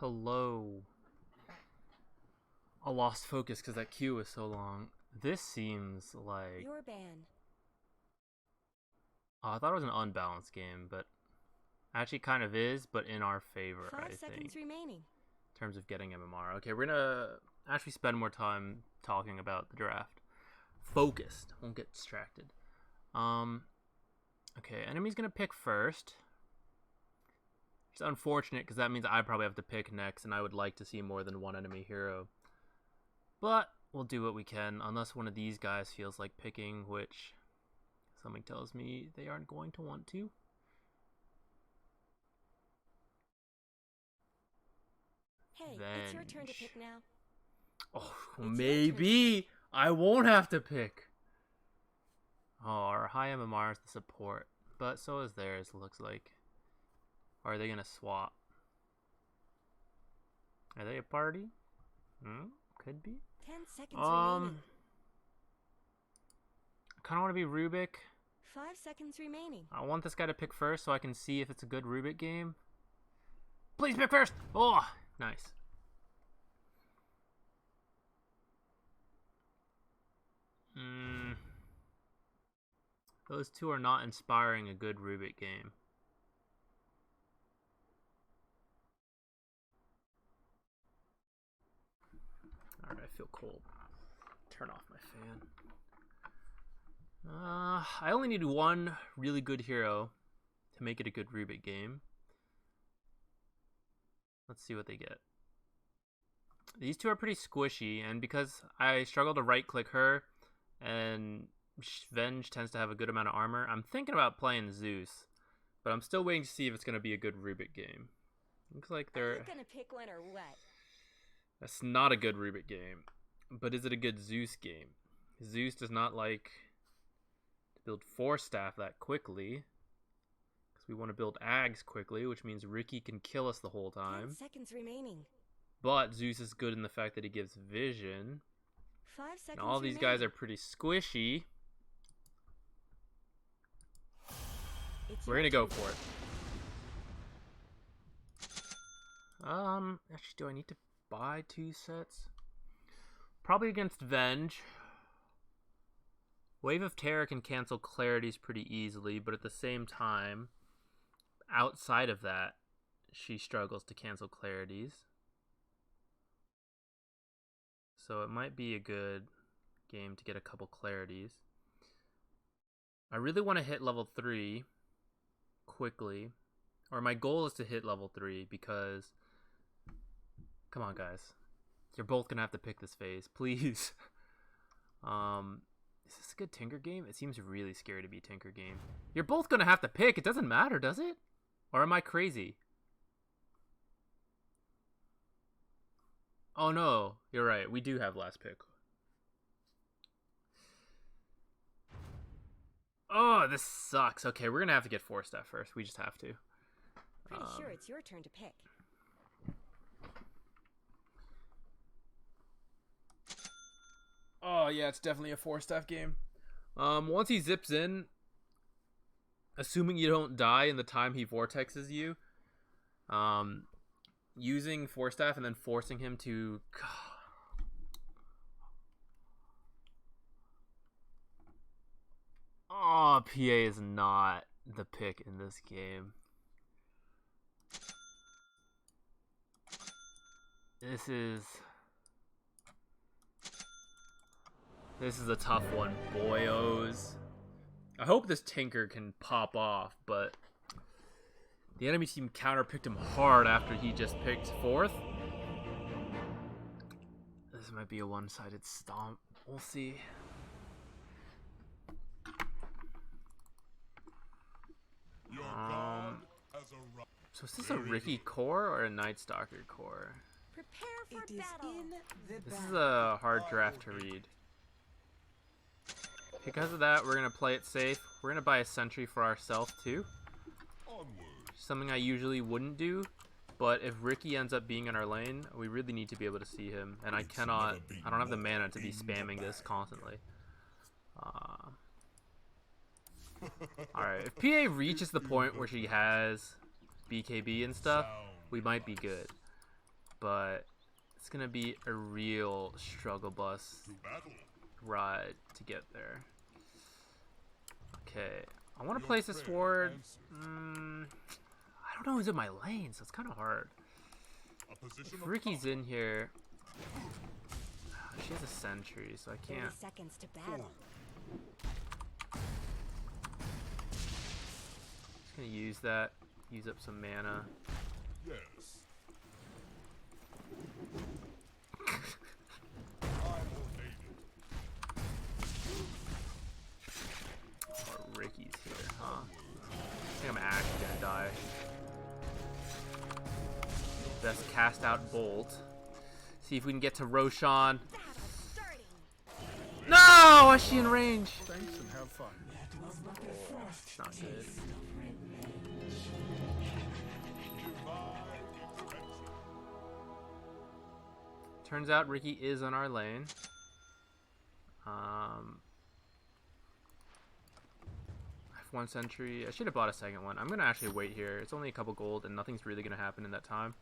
Hello. I lost focus because that queue was so long. This seems like... Your ban. Oh, I thought it was an unbalanced game, but actually kind of is, but in our favor, I 5 seconds think. remaining. In terms of getting MMR. Okay, we're gonna actually spend more time talking about the draft. Focused. Won't get distracted. Okay, enemy's gonna pick first. It's unfortunate because that means I probably have to pick next, and I would like to see more than one enemy hero. But we'll do what we can, unless one of these guys feels like picking, which something tells me they aren't going to want to. Hey, it's your turn to pick now. Oh, maybe I won't have to pick. Oh, our high MMR is the support, but so is theirs, looks like. Or are they gonna swap? Are they a party? Could be. 10 seconds remaining. I kind of want to be Rubik. 5 seconds remaining. I want this guy to pick first so I can see if it's a good Rubik game. Please pick first! Oh, nice. Those two are not inspiring a good Rubik game. Alright, I feel cold. Turn off my fan. I only need one really good hero to make it a good Rubik game. Let's see what they get. These two are pretty squishy, and because I struggle to right-click her, and Venge tends to have a good amount of armor, I'm thinking about playing Zeus, but I'm still waiting to see if it's going to be a good Rubik game. Looks like they're... Are you gonna pick one or what? That's not a good Rubik game, but is it a good Zeus game? Zeus does not like to build 4 staff that quickly, because we want to build Ags quickly, which means Ricky can kill us the whole time. 10 seconds remaining. But Zeus is good in the fact that he gives vision. 5 seconds And all these guys are pretty squishy. We're gonna go for it. Actually, do I need to buy 2 sets? Probably against Venge. Wave of Terror can cancel Clarities pretty easily, but at the same time, outside of that, she struggles to cancel Clarities. So it might be a good game to get a couple Clarities. I really want to hit level 3 quickly. Or my goal is to hit level 3 because... Come on, guys. You're both going to have to pick this phase. Please. Is this a good Tinker game? It seems really scary to be a Tinker game. You're both going to have to pick. It doesn't matter, does it? Or am I crazy? Oh no, you're right. We do have last pick. Oh, this sucks. Okay, we're going to have to get 4 staff first. We just have to. Pretty sure it's your turn to pick. Oh, yeah, it's definitely a 4 staff game. Once he zips in, assuming you don't die in the time he vortexes you, using 4 staff and then forcing him to... Oh, PA is not the pick in this game. This is a tough one, boyos. I hope this Tinker can pop off, but the enemy team counter-picked him hard after he just picked 4th. This might be a one-sided stomp. We'll see. So is this a Ricky core or a Night Stalker core? Prepare for battle. This is a hard draft to read. Because of that, we're going to play it safe. We're going to buy a sentry for ourselves too. Something I usually wouldn't do. But if Ricky ends up being in our lane, we really need to be able to see him. And I don't have the mana to be spamming this constantly. Alright, if PA reaches the point where she has BKB and stuff, we might be good. but it's gonna be a real struggle bus ride to get there. Okay, I want to place this ward. I don't know who's in my lane, so it's kind of hard. If Ricky's in here, she has a sentry, so I can't. 30 seconds to battle. Just gonna use that. Use up some mana. Yes. Oh, Ricky's here, huh? I think I'm actually gonna die. Best cast out Bolt. See if we can get to Roshan. No! Why is she in range? Thanks and have fun. It's not good. Turns out Ricky is on our lane. I have one sentry. I should have bought a second one. I'm gonna actually wait here. It's only a couple gold and nothing's really gonna happen in that time.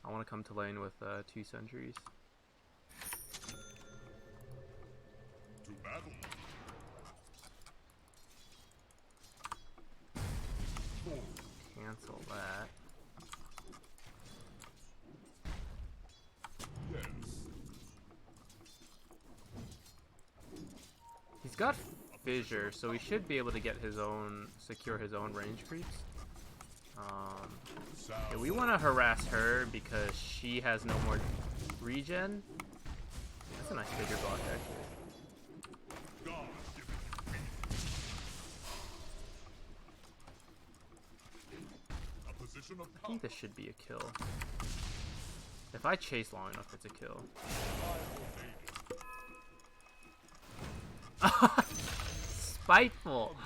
I want to come to lane with 2 sentries. To battle. Cancel that. Yes. He's got fissure, so he should be able to get his own, secure his own range creeps. Yeah, we want to harass her because she has no more regen. That's a nice figure block, actually. I think this should be a kill. If I chase long enough, it's a kill. Spiteful!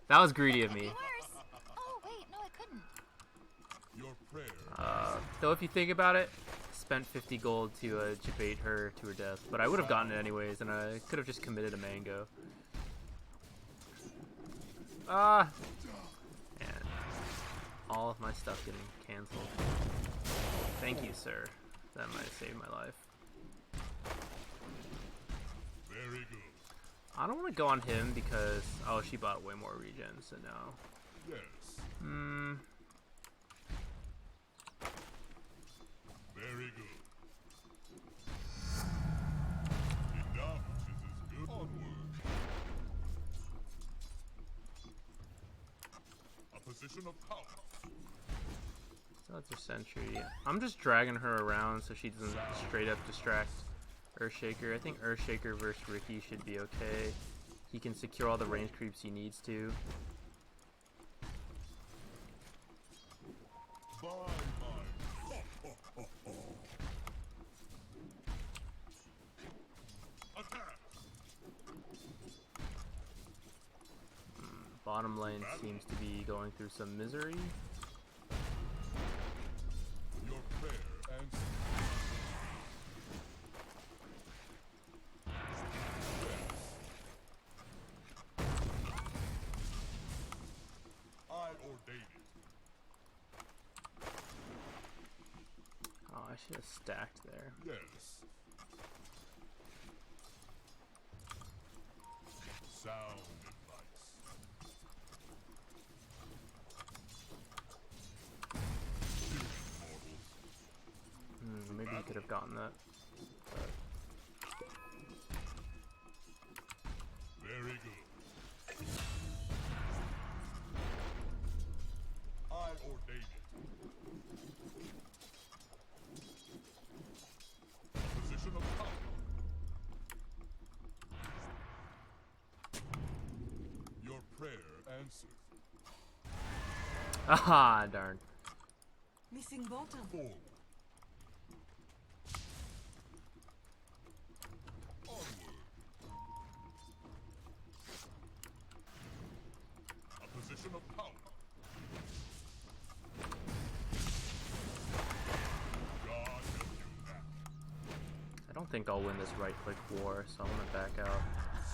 That was greedy of me. Oh wait, no, I couldn't. Your prayer. Though if you think about it, spent 50 gold to bait her to her death, but I would have gotten it anyways, and I could have just committed a mango. And all of my stuff getting cancelled. Thank you, sir. That might have saved my life. Very good. I don't want to go on him because oh, she bought way more regen, so no. Yes. Very good. Enough. This is good. Onward. A position of power. So that's her sentry. I'm just dragging her around so she doesn't straight up distract Earthshaker. I think Earthshaker versus Ricky should be okay. He can secure all the range creeps he needs to. Bottom lane seems to be going through some misery. Your prayer answered. I ordain it. Oh, I should have stacked there. Yes. Sound advice. Maybe you could have gotten that. But Very good. I ordain it. A position of power. Your prayer answered. ah, darn. Missing bottom. Forward. Onward. A position of power. God help you now. I don't think I'll win this right-click war, so I want to back out.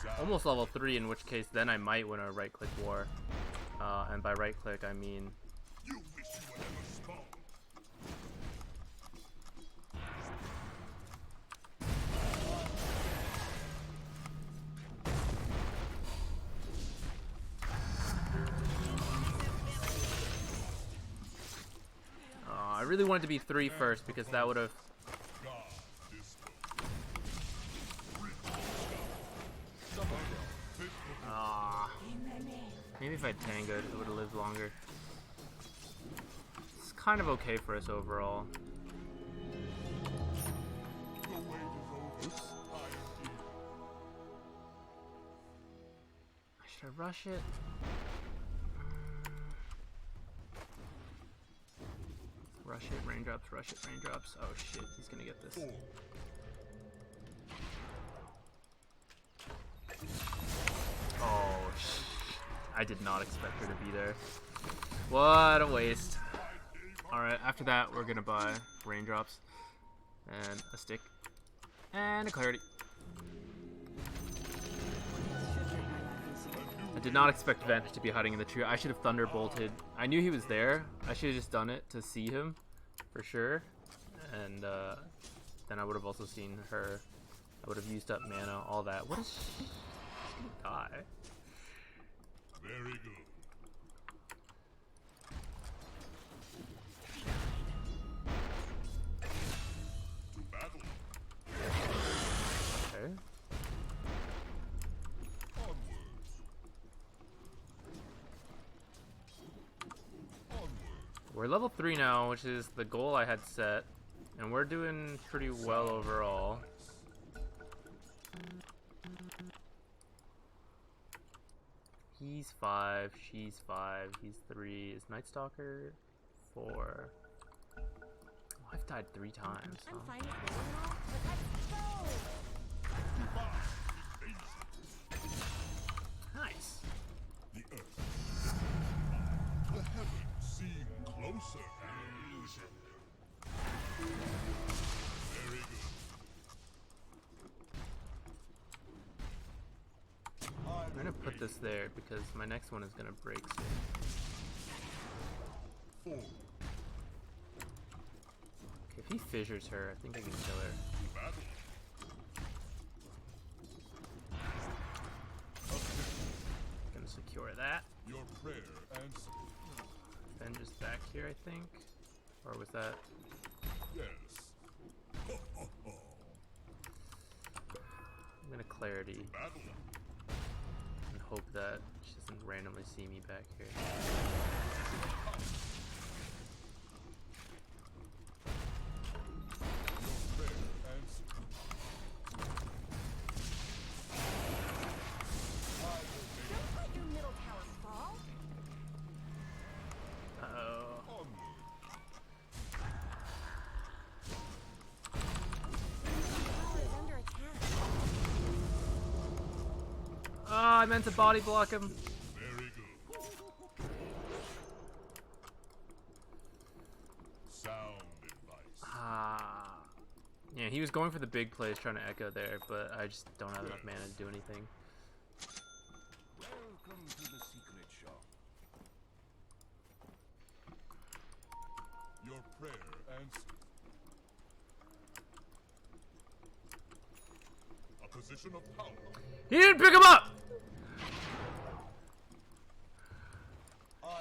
Sound. Almost level 3, in which case then I might win a right-click war. And by right-click, I mean You wish you were never spawned. really wanted to be 3 first because that would have. God dispo. Ah. Maybe if I tangoed, it would have lived longer. It's kind of okay for us overall. Oops. Should I rush it? Rush it, raindrops, rush it, raindrops. Oh shit, he's gonna get this. Oh, I did not expect her to be there. What a waste. Alright, after that, we're gonna buy raindrops and a stick and a clarity. I did not expect Vent to be hiding in the tree. I should have thunderbolted. I knew he was there. I should have just done it to see him for sure. And then I would have also seen her. I would have used up mana, all that. What is she? She's gonna die. Very good. To battle. Okay. Onwards. Onwards. We're level 3 now, which is the goal I had set. And we're doing pretty well overall. He's 5, she's 5, he's 3. Is Night Stalker 4? Oh, I've died 3 times. I'm Huh? fine with it all, but let's go! Nice. The earth. The heavens seem closer. Illusion. Very good. I'm gonna put this there because my next one is gonna break soon. 4. Okay, if he fissures her, I think I can kill her. To battle. Gonna secure that. Your prayer answered. Then just back here, I think. Or was that? Yes. I'm gonna clarity Battle. and hope that she doesn't randomly see me back here. Prayer answered. Don't let your middle tower fall! Uh-oh. Onward. Tower is under attack. Oh, I meant to body block him. Very good. Sound advice. Ah. Yeah, he was going for the big plays trying to echo there, but I just don't have enough mana to do anything. Welcome to the secret shop. Your prayer answered. A position of power. He didn't pick him up!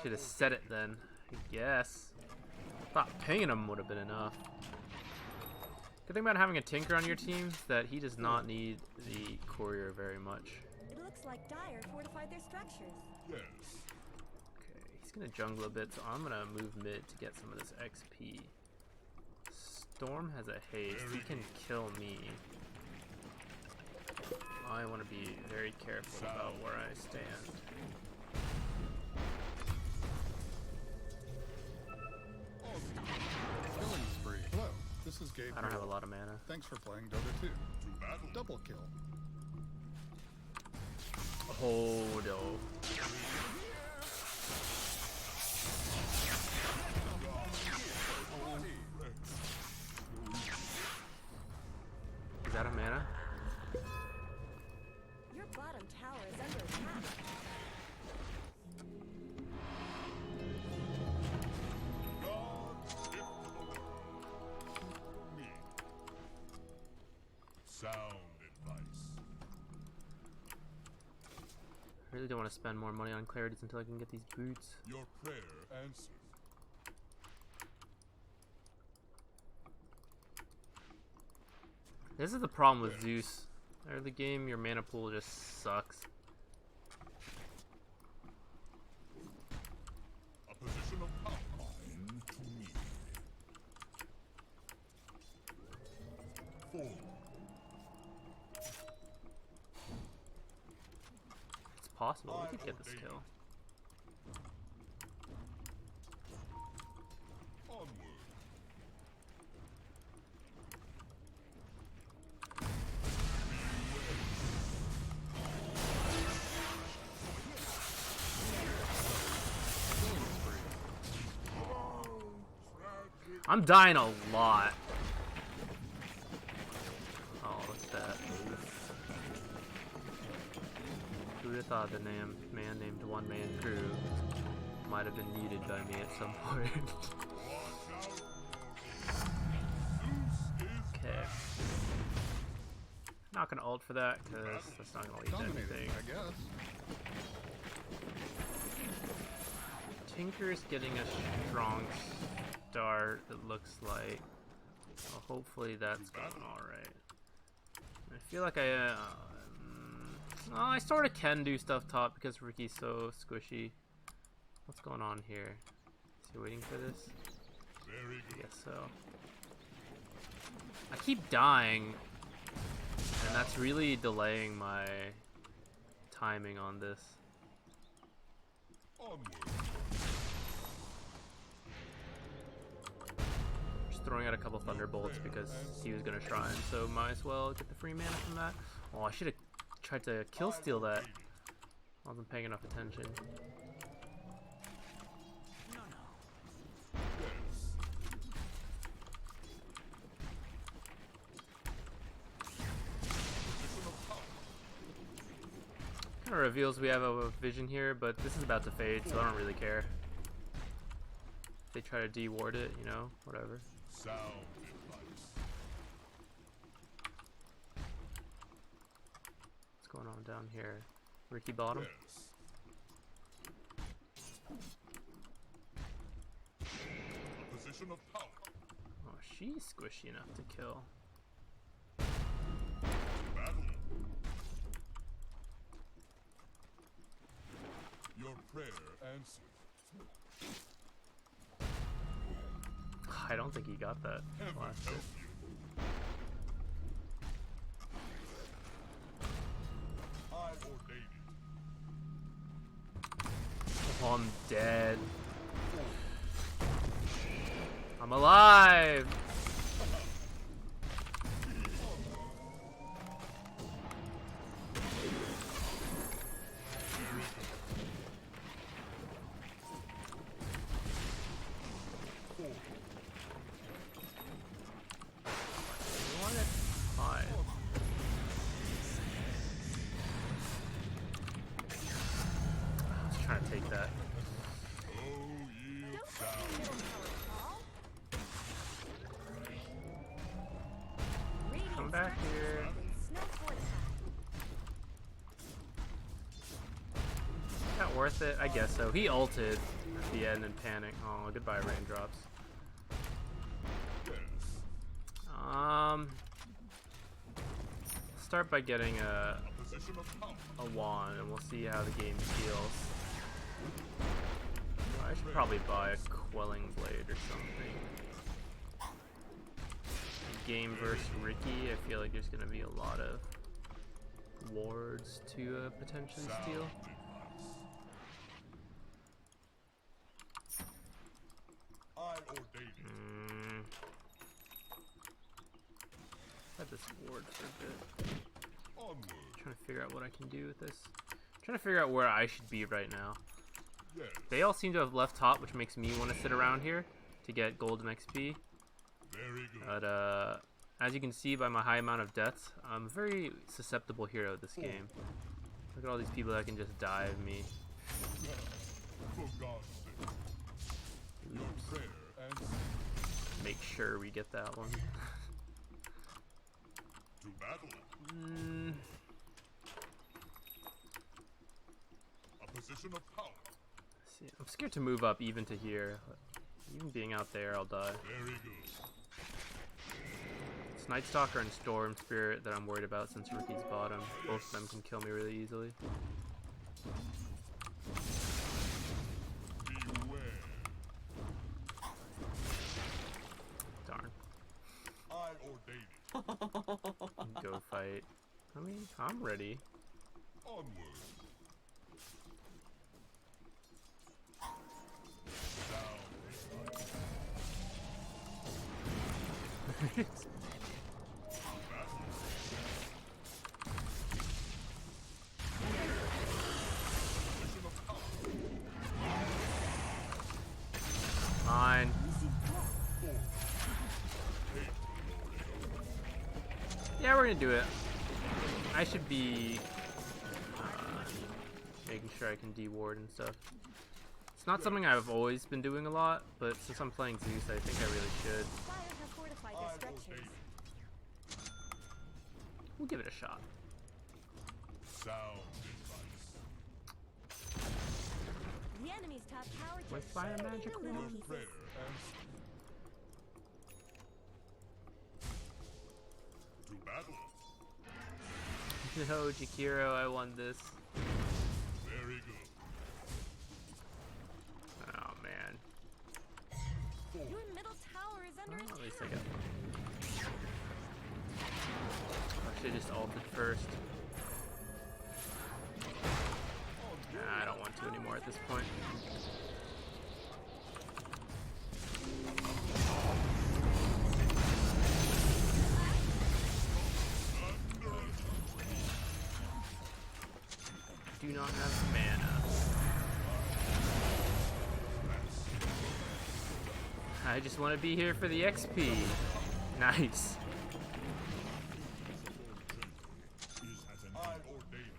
Should have said it then, I guess. Thought pinging him would have been enough. Good thing about having a Tinker on your team is that he does not need the courier very much. It looks like Dire fortified their structures. Yes. Okay, he's gonna jungle a bit, so I'm gonna move mid to get some of this XP. Storm has a haste. He can kill me. I want to be very careful about where I stand. Killing spree. Hello, this is Gabe. I don't have a lot of mana. Thanks for playing Dota 2. To battle. Double kill. Oh no. Is that a mana? Your bottom tower is under attack. Me. Sound advice. I really don't want to spend more money on clarities until I can get these boots. Your prayer answered. This is the problem with Zeus. Early game, your mana pool just sucks. A position of power. Mine to me. 4. It's possible we could get this kill. Onward. I'm dying a lot. Oh, what's that? Who would have thought the man named One Man Crew might have been muted by me at some point? Okay. Not gonna ult for that because that's not gonna lead to Dominating, anything. I guess. Tinker's getting a strong start, it looks like. Well, hopefully that's going alright. I feel like I sort of can do stuff top because Ricky's so squishy. What's going on here? Is he waiting for this? Very I good. guess so. I keep dying, and that's really delaying my timing on this. Onward. Just throwing out a couple thunderbolts because he was gonna shrine, so might as well get the free mana from that. Oh, I should have tried to kill steal that. I wasn't paying enough attention. Kind of reveals we have a vision here, but this is about to fade, so I don't really care. If they try to de-ward it, you know, whatever. Sound advice. What's going on down here? Ricky bottom? Yes. A position of power. Oh, she's squishy enough to kill. Battle. Your prayer answered. I don't think he got that Heaven last help hit. you. I ordain it. Oh, I'm dead. I'm alive! Trying to take that. Oh, yield Don't sound. let your middle tower fall. Radiant Come back structures here. have been snow fortified. Not worth it? I guess so. He ulted at the end and panicked. Oh, goodbye raindrops. Yes. Start by getting a Position of power. wand, and we'll see how the game feels. I should probably buy a quelling blade or something. Game versus Ricky, I feel like there's gonna be a lot of wards to potentially Sound steal. advice. I ordain it. Had this ward for a bit. Onward. Trying to figure out what I can do with this. Trying to figure out where I should be right now. Yes. They all seem to have left top, which makes me want to sit around here to get golden XP. Very good. But as you can see by my high amount of deaths, I'm a very susceptible hero this game. Look at all these people that can just dive me. For God's sake. Your prayer answered. Make sure we get that one. To battle. A position of power. See, I'm scared to move up even to here. Even being out there, I'll die. Very good. It's Night Stalker and Storm Spirit that I'm worried about since Rookie's bottom. Both of them can kill me really easily. Beware. Darn. I ordain it. Go fight. I mean, I'm ready. Onward. Mine. Yeah, we're gonna do it. I should be making sure I can de-ward and stuff. It's not something I've always been doing a lot, but since I'm playing Zeus, I think I really should. Fire have fortified their structures. We'll give it a shot. Sound advice. The enemy's top tower With just fire shattered magic into little wand? Prayer pieces. and to battle. No, Jakiro, I won this. Very good. Oh man. Your middle tower is under Well, at least I attack. got one. I should just ulted first. Nah, I don't want to anymore at this point. Do not have mana. I just want to be here for the XP. Nice. I ordain it.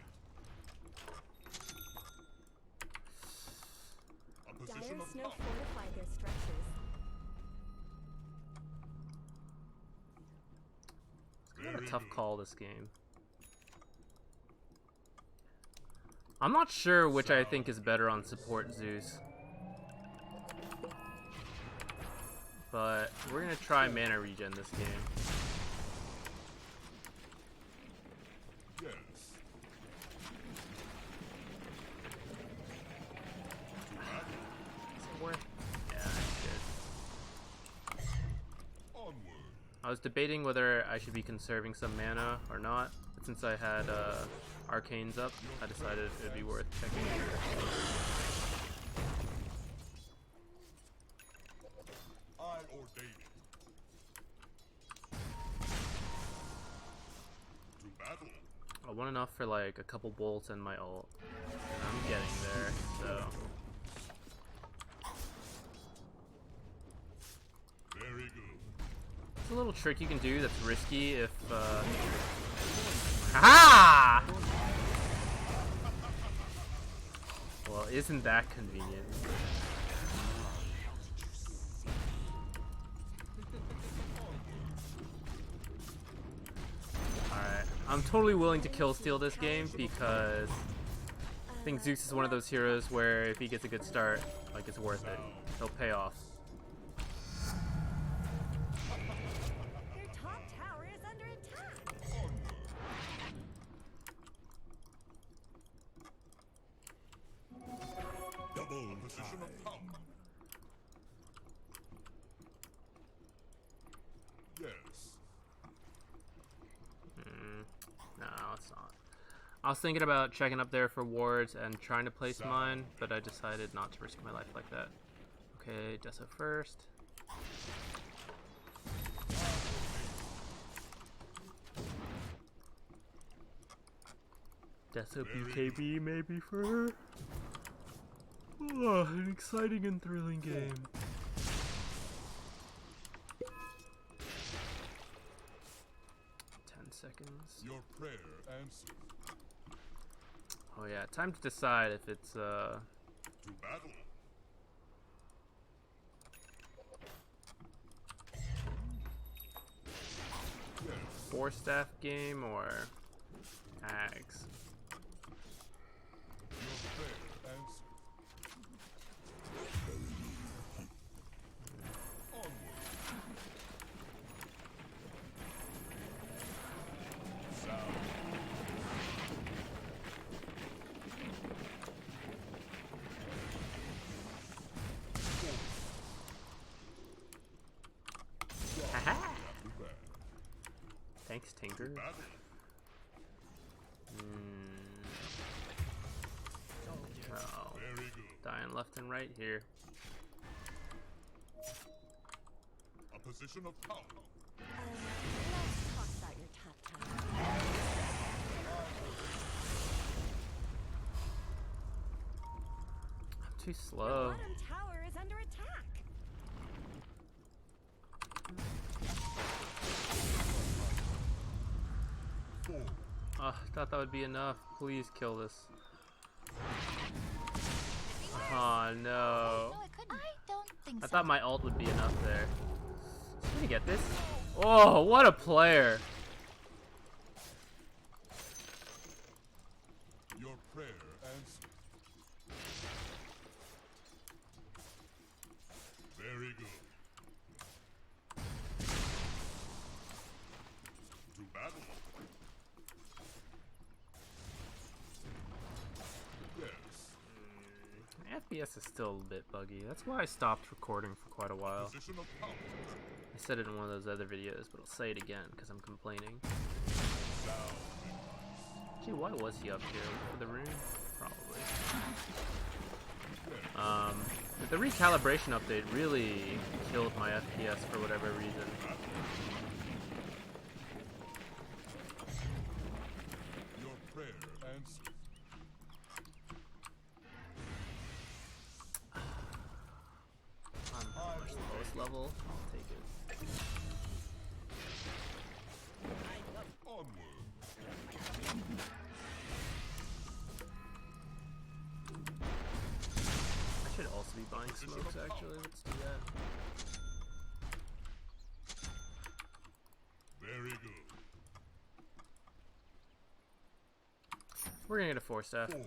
A position Dire of snow power. fortified their structures. Kind of a Very tough good. call this game. I'm not sure which I think is better on support Zeus. But we're gonna try mana regen this game. Yes. Is it worth? Yeah, it's good. Onward. I was debating whether I should be conserving some mana or not, but since I had arcanes up, I decided it would be worth checking. I ordain it. To battle. I want enough for like a couple bolts and my ult. I'm getting there, so. Very good. It's a little trick you can do that's risky if, Ha! Well, isn't that convenient? Alright, I'm totally willing to kill steal this game because I think Zeus is one of those heroes where if he gets a good start, like it's worth it. He'll pay off. Their top tower is under attack. Double position of power. Yes. No, it's not. I was thinking about checking up there for wards and trying to place mine, but I decided not to risk my life like that. Okay, Deso first. Deso BKB maybe for her. Oh, an exciting and thrilling game. Seconds. Your prayer answered. Oh yeah, time to decide if it's To battle. Yes. 4-staff game or Ags. Your prayer answered. Onward. Thanks, Tinker. Oh, Very good. dying left and right here. A position of power. Let's talk about your top tower. I'm too Your slow. bottom tower is under attack. Oh, I thought that would be enough. Please kill this. Oh no. No, I couldn't. I don't think I so. thought my ult would be enough there. Did he get this? Oh, what a player. Your prayer answered. Very good. To battle. Yes. FPS is still a bit buggy. That's why I stopped recording for quite a while. Position of power. I said it in one of those other videos, but I'll say it again because I'm complaining. Gee, why was he up here? For the rune? Probably. But the recalibration update really killed my FPS for whatever reason. Your prayer answered. I'm pretty much the lowest level. I'll take it. Onward. I should also be buying smokes actually. Let's do that. Very good. We're gonna get a 4-staff. Four.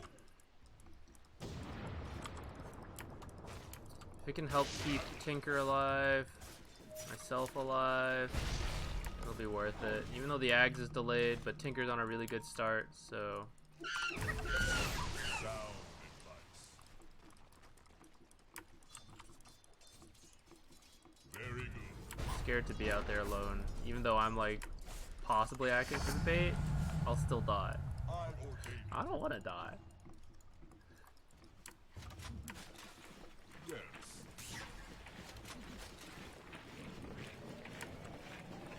If it can help keep Tinker alive, myself alive, it'll be worth it. Even though the Ags is delayed, but Tinker's on a really good start, so... Sound advice. Very good. Scared to be out there alone. Even though I'm like possibly acting for the bait, I'll still die. I ordain. I don't want to die. Yes.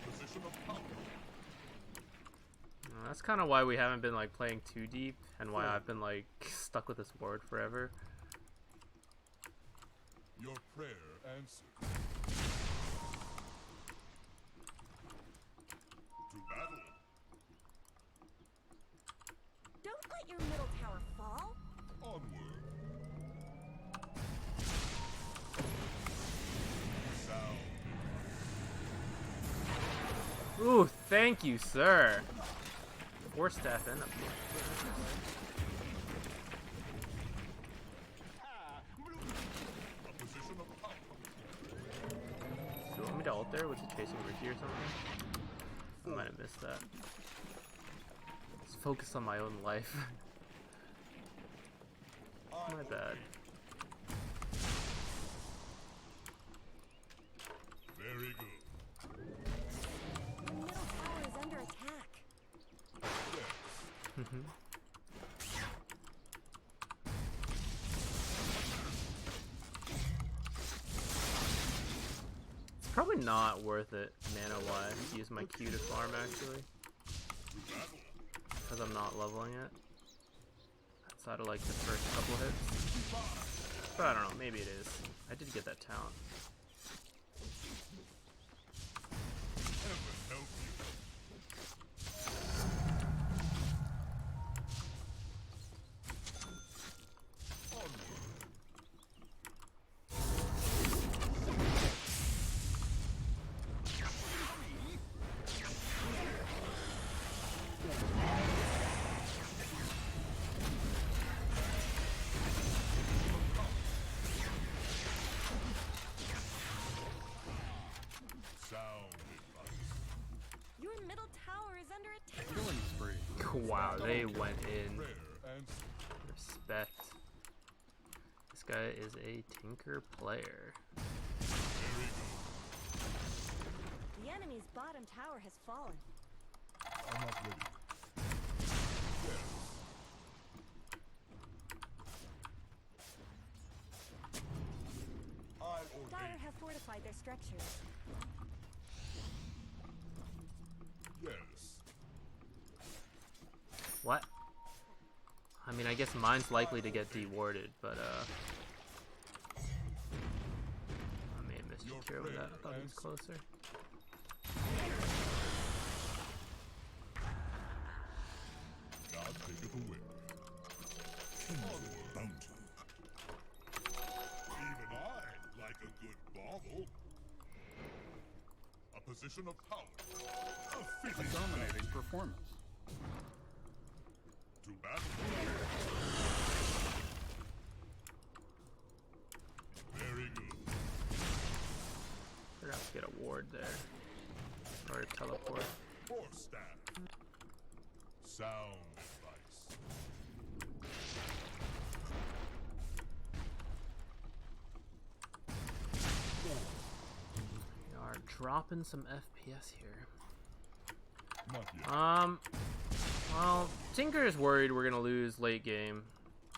Position of power. That's kind of why we haven't been like playing too deep, and why I've been like stuck with this ward forever. Your prayer answered. To battle. Don't let your middle tower fall. Onward. Sound. Ooh, thank you, sir. 4-staff in. A position of power. Do you want me to ult there? Was he chasing Ricky or something? I might have missed that. Just focus on my own life. My bad. Very good. Your middle tower is under attack. Yes. It's probably not worth it mana-wise to use my Q to farm actually, To battle. because I'm not leveling it. Outside of like the first couple hits. But I don't know, maybe it is. I did get that talent. Heaven help you. Onward. Sound advice. Your middle tower is under attack. Killing spree. Wow, they went in. Prayer answered. Respect. This guy is a Tinker player. Very good. The enemy's bottom tower has fallen. I'm not ready. I ordain. Dire have fortified their structures. Yes. What? I mean, I guess mine's likely to get dewarded, but I may have missed a cure with that. I thought he was closer. God taketh away. Onward. Bounty. Even I like a good bauble. A position of power. A A fitting dominating performance. to battle. Very good. We're gonna have to get a ward there. Or a teleport. Force staff. Sound advice. We are dropping some FPS here. Not yet. Well, Tinker is worried we're gonna lose late game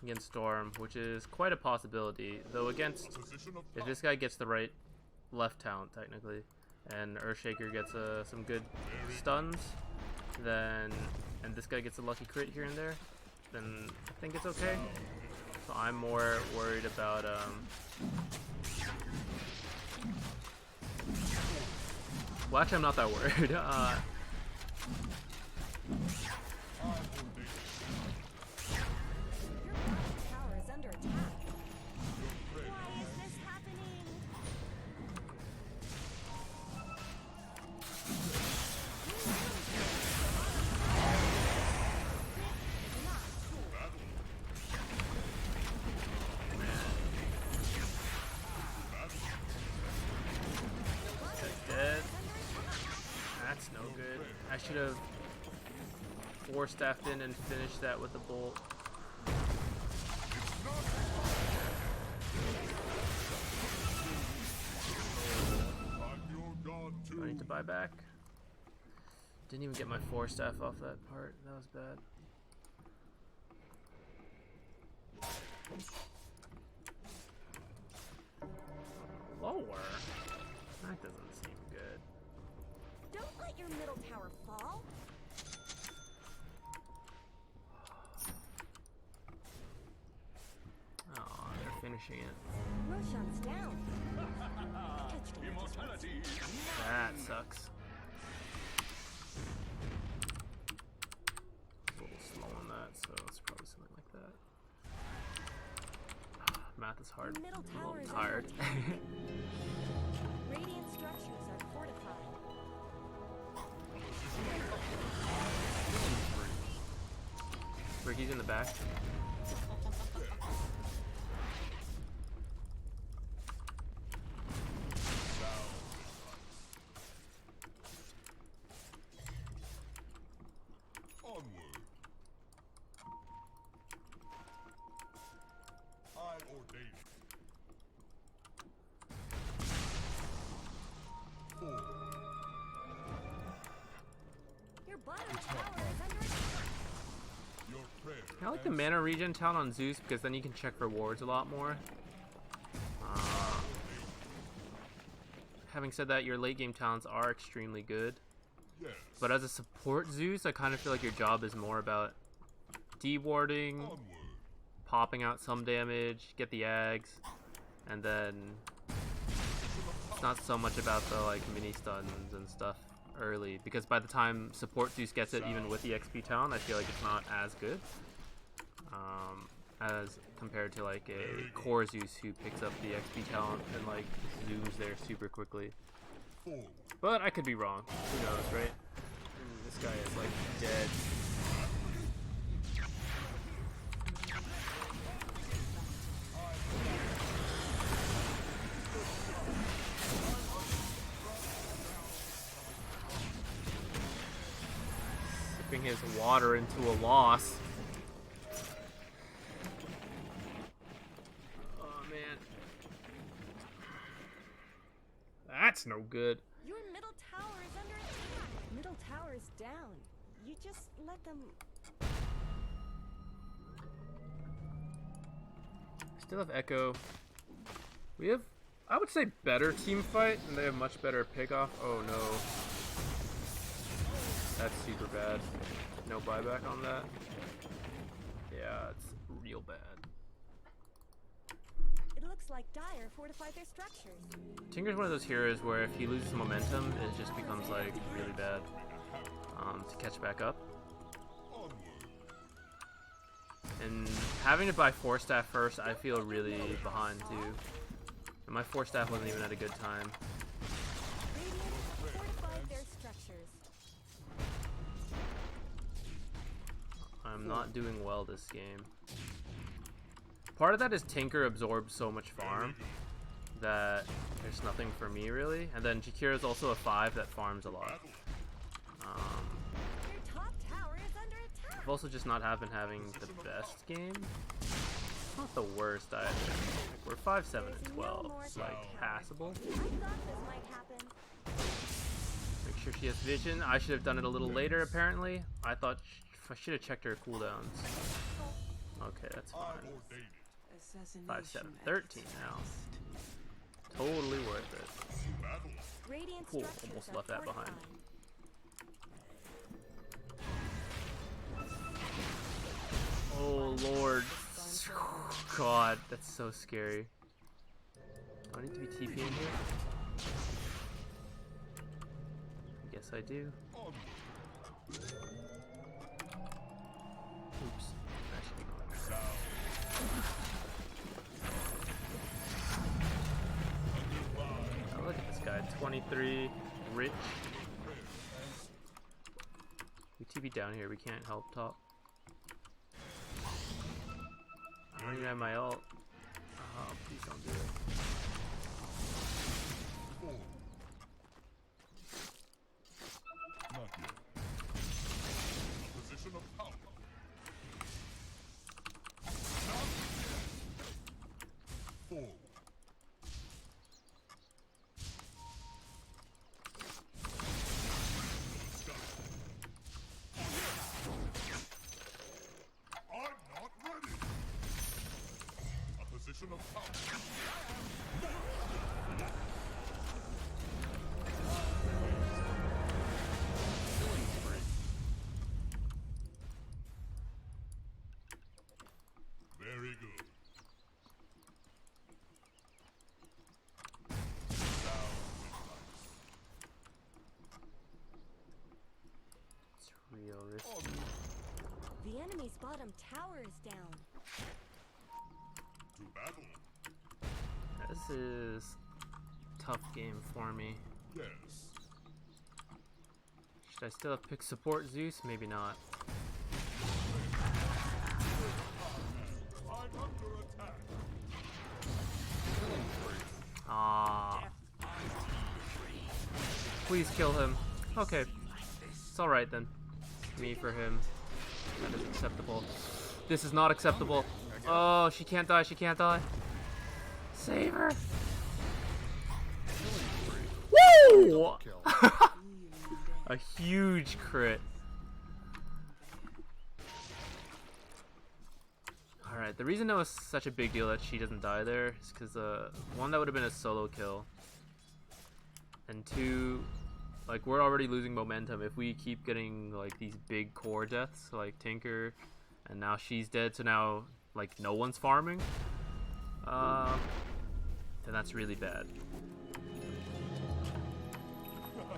against Storm, which is quite a possibility. Though against, A position of if power. this guy gets the right left talent technically, and Earthshaker gets some good stuns, then and this guy gets a lucky crit here and there, then I think it's okay. So I'm more worried about well, actually, I'm not that worried. Your bottom tower is under attack. Why is this happening? Dead. That's no good. I should have four-staffed in and finished that with a bolt. I'm your god Do I too. need to buy back? Didn't even get my four-staff off that part. That was bad. Lower? That doesn't seem good. Don't let your middle tower fall. Oh, they're finishing it. Roshan's down. That sucks. A little slow on that, so it's probably something like that. Math is hard. The middle I'm a tower little is tired. Radiant structures are fortified. Ricky's in the back. Onward. I ordain it. Four. Your bottom tower is under attack. Your prayer. I like the mana regen talent on Zeus because then you can check rewards a lot more. Having said that, your late game talents are extremely good. Yes. But as a support Zeus, I kind of feel like your job is more about dewarding, Onward. popping out some damage, get the Ags, and then it's not so much about the like mini stuns and stuff early, because by the time support Zeus gets it, even with the XP talent, I feel like it's not as good as compared to like a core Zeus who picks up the XP talent and like zooms there super quickly. Forward. But I could be wrong. Who knows, right? This guy is like dead. Sipping his water into a loss. Oh man. That's no good. Your middle tower is under attack. Middle tower is down. You just let them. Still have Echo. We have, I would say, better team fight, and they have much better pickoff. Oh no. That's super bad. No buyback on that. Yeah, it's real bad. It looks like Dire fortified their structures. Tinker's one of those heroes where if he loses momentum, it just becomes like really bad to catch back up. And having to buy 4-staff first, I feel really behind too. And my 4-staff wasn't even at a good time. Radiant fortified their structures. I'm not doing well this game. Part of that is Tinker absorbs so much farm that there's nothing for me really. And then Jakira is also a 5 that farms a lot. Your top tower is under attack. I've also just not been having the best game. It's not the worst either. Like, we're 5, 7, and 12. It's like passable. I thought this might happen. Make sure she has vision. I should have done it a little later apparently. I thought I should have checked her cooldowns. Okay, that's fine. 5, 7, 13 now. Totally worth it. Radiant Cool, structures almost are left that behind. fortified. Oh lord. God, that's so scary. Do I need to be TPing here? I guess I do. Oops. That should be going. Oh, look at this guy. 23. Rich. We TP down here. We can't help top. I don't even have my ult. Oh, please don't do it. Not yet. Position of power. Not yet. Forward. I'm not ready. A position of power. Very good. It's real risky. The enemy's bottom tower is down. To battle. This is a tough game for me. Yes. Should I still have picked support Zeus? Maybe not. I'm under attack. Ah. Please kill him. Okay. It's alright then. Me for him. That is acceptable. This is not acceptable. Oh, she can't die. She can't die. Save her. Woo! Kill. A huge crit. Alright, the reason it was such a big deal that she doesn't die there is because, one, that would have been a solo kill. And two, like, we're already losing momentum. If we keep getting, like, these big core deaths, like Tinker, and now she's dead, so now, like, no one's farming, then that's really bad.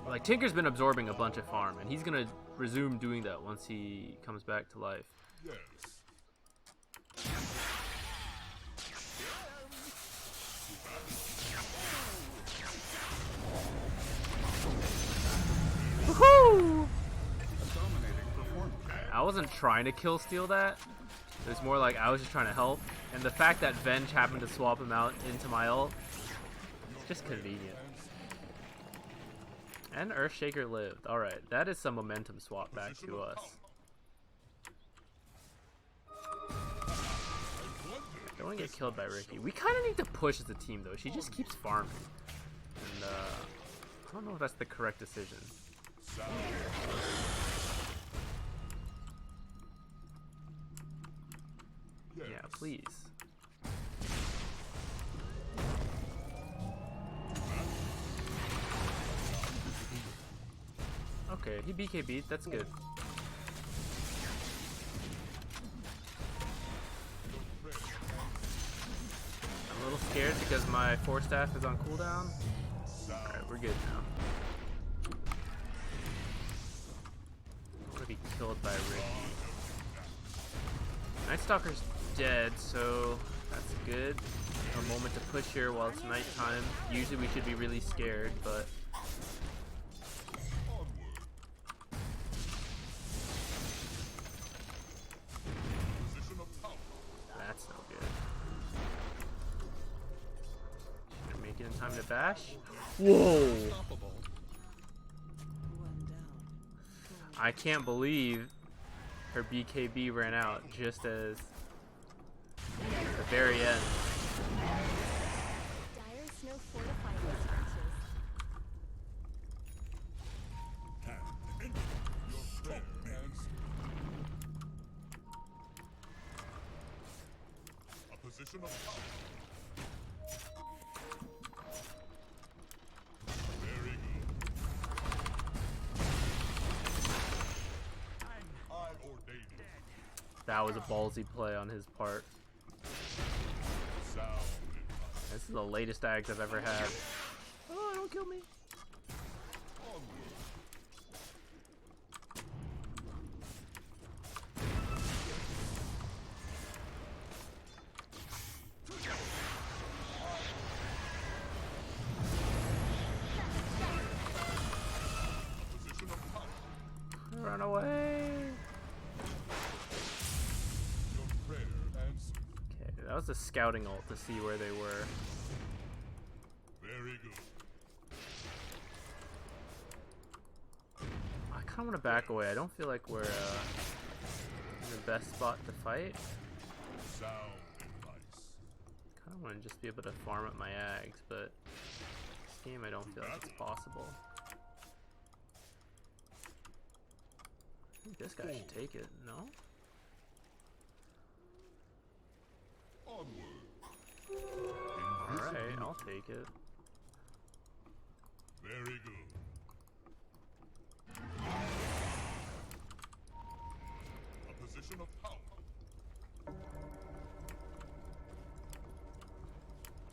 Like, Tinker's been absorbing a bunch of farm, and he's gonna resume doing that once he comes back to life. Yes. Woohoo! Dominating performance. I wasn't trying to kill steal that. It was more like I was just trying to help. And the fact that Venge happened to swap him out into my ult, it's just convenient. And Earthshaker lived. Alright, that is some momentum swap back to us. Don't want to get killed by Ricky. We kind of need to push as a team though. She just keeps farming. And I don't know if that's the correct decision. Please. Okay, he BKB'd. That's good. I'm a little scared because my Force Staff is on cooldown. Alright, we're good now. I want to be killed by Ricky. Night Stalker's dead, so that's good. A moment to push here while it's nighttime. Usually we should be really scared, but that's no good. Should I make it in time to bash? Whoa! I can't believe her BKB ran out just as the very end. Dire snow fortified these structures. A position of power. Very good. I ordain it. That was a ballsy play on his part. Sound This is the latest Ags I've ever had. Oh, don't kill me. position of power. Run away. Your prayer answered. Okay, that was a scouting ult to see where they were. Very good. I kind of want to back away. I don't feel like we're in the best spot to fight. Sound advice. Kind of want to just be able to farm up my Ags, but this game I don't feel like it's possible. I think this guy should take it, no? Onward. Alright, I'll take it. Very good. A position of power.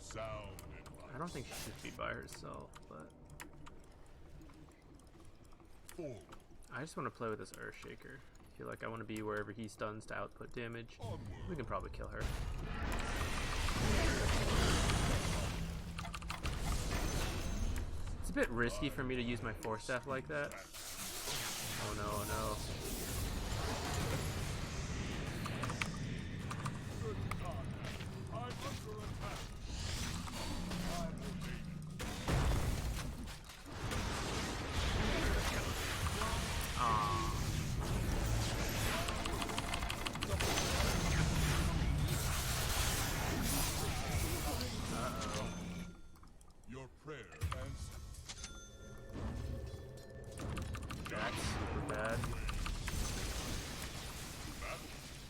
Sound advice. I don't think she should be by herself, but Forward. I just want to play with this Earthshaker. I feel like I want to be wherever he stuns to output damage. Onward. We can probably kill her. It's a bit risky for me to use my Force Staff like that. Oh no, oh no. I'm under attack. I'm ordained. Ah. Uh-oh. Your prayer answered. That's super bad.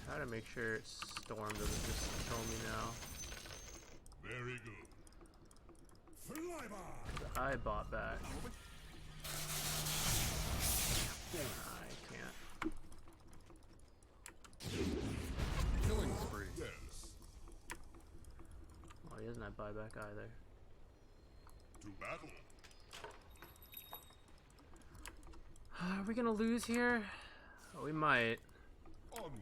Try to make sure Storm doesn't just kill me now. Very good. I bought back. I can't. Killing spree. Yes. Well, he doesn't have buyback either. To battle. Are we gonna lose here? Oh, we might. Onward.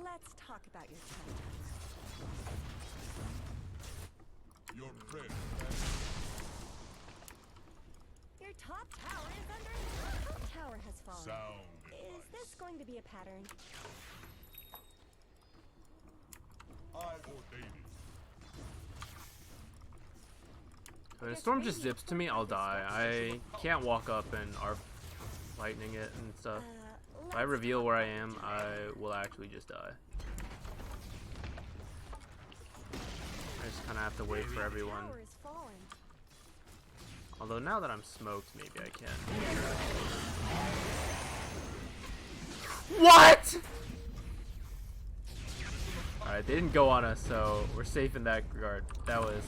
Let's talk about your time. Your prayer answered. Your top tower is under top tower has fallen. Sound Is advice. this going to be a pattern? I ordain it. When a storm just zips to me, I'll die. I can't walk up and ARP lightning it and stuff. If I reveal where I am, I will actually just die. I just kind of have to wait for everyone. Tower is fallen. Although now that I'm smoked, maybe I can. What? Alright, they didn't go on us, so we're safe in that regard. That was...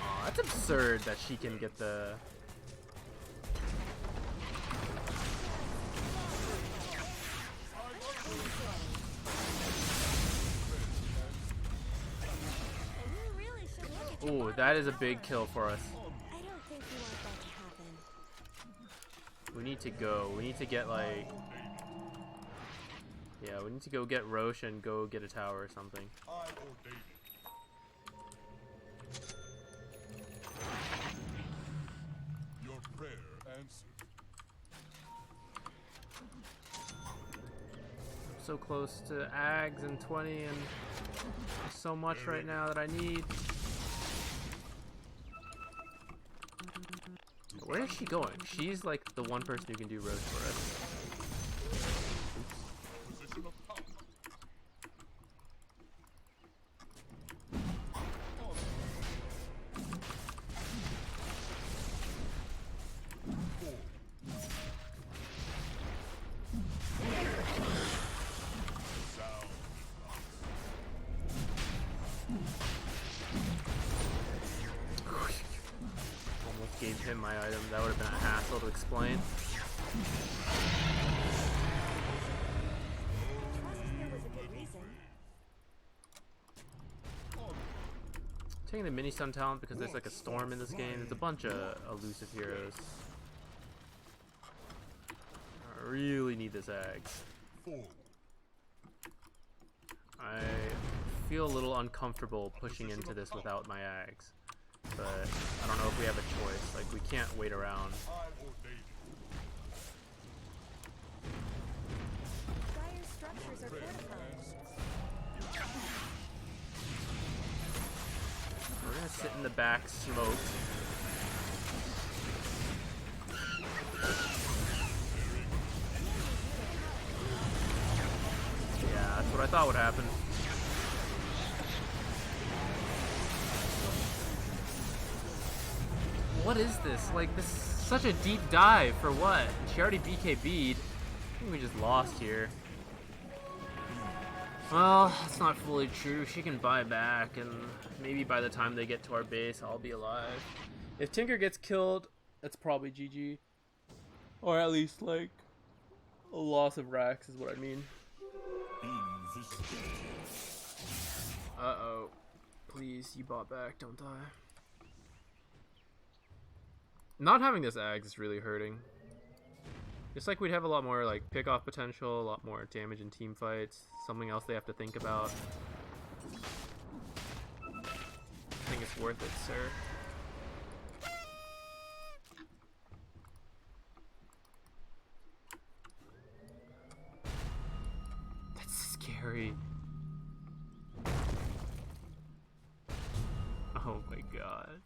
Aw, that's absurd that she can get the... Ooh, that is a big kill for us. I don't think you want that to happen. We need to go. We need to get like... Yeah, we need to go get Roche and go get a tower or something. I ordain it. Your prayer answered. I'm so close to Ags and 20 and there's so much right now that I need. Where is she going? She's like the one person who can do Roche for us. Position of power. Almost gave him my item. That would have been a hassle to explain. Trust there was a good reason. Taking the mini stun talent because there's like a storm in this game. There's a bunch of elusive heroes. I really need this Ags. I feel a little uncomfortable pushing into this without my Ags. But I don't know if we have a choice. Like, we can't wait around. I ordain it. Dire structures are fortified. We're gonna sit in the back, smoked. Yeah, that's what I thought would happen. What is this? Like, this is such a deep dive for what? She already BKB'd. I think we just lost here. Well, that's not fully true. She can buy back, and maybe by the time they get to our base, I'll be alive. If Tinker gets killed, that's probably GG. Or at least, like, a loss of racks is what I mean. Uh-oh. Please, you bought back. Don't die. Not having this Ags is really hurting. Just like we'd have a lot more like pick-off potential, a lot more damage in team fights, something else they have to think about. I think it's worth it, sir. That's scary. Oh my god.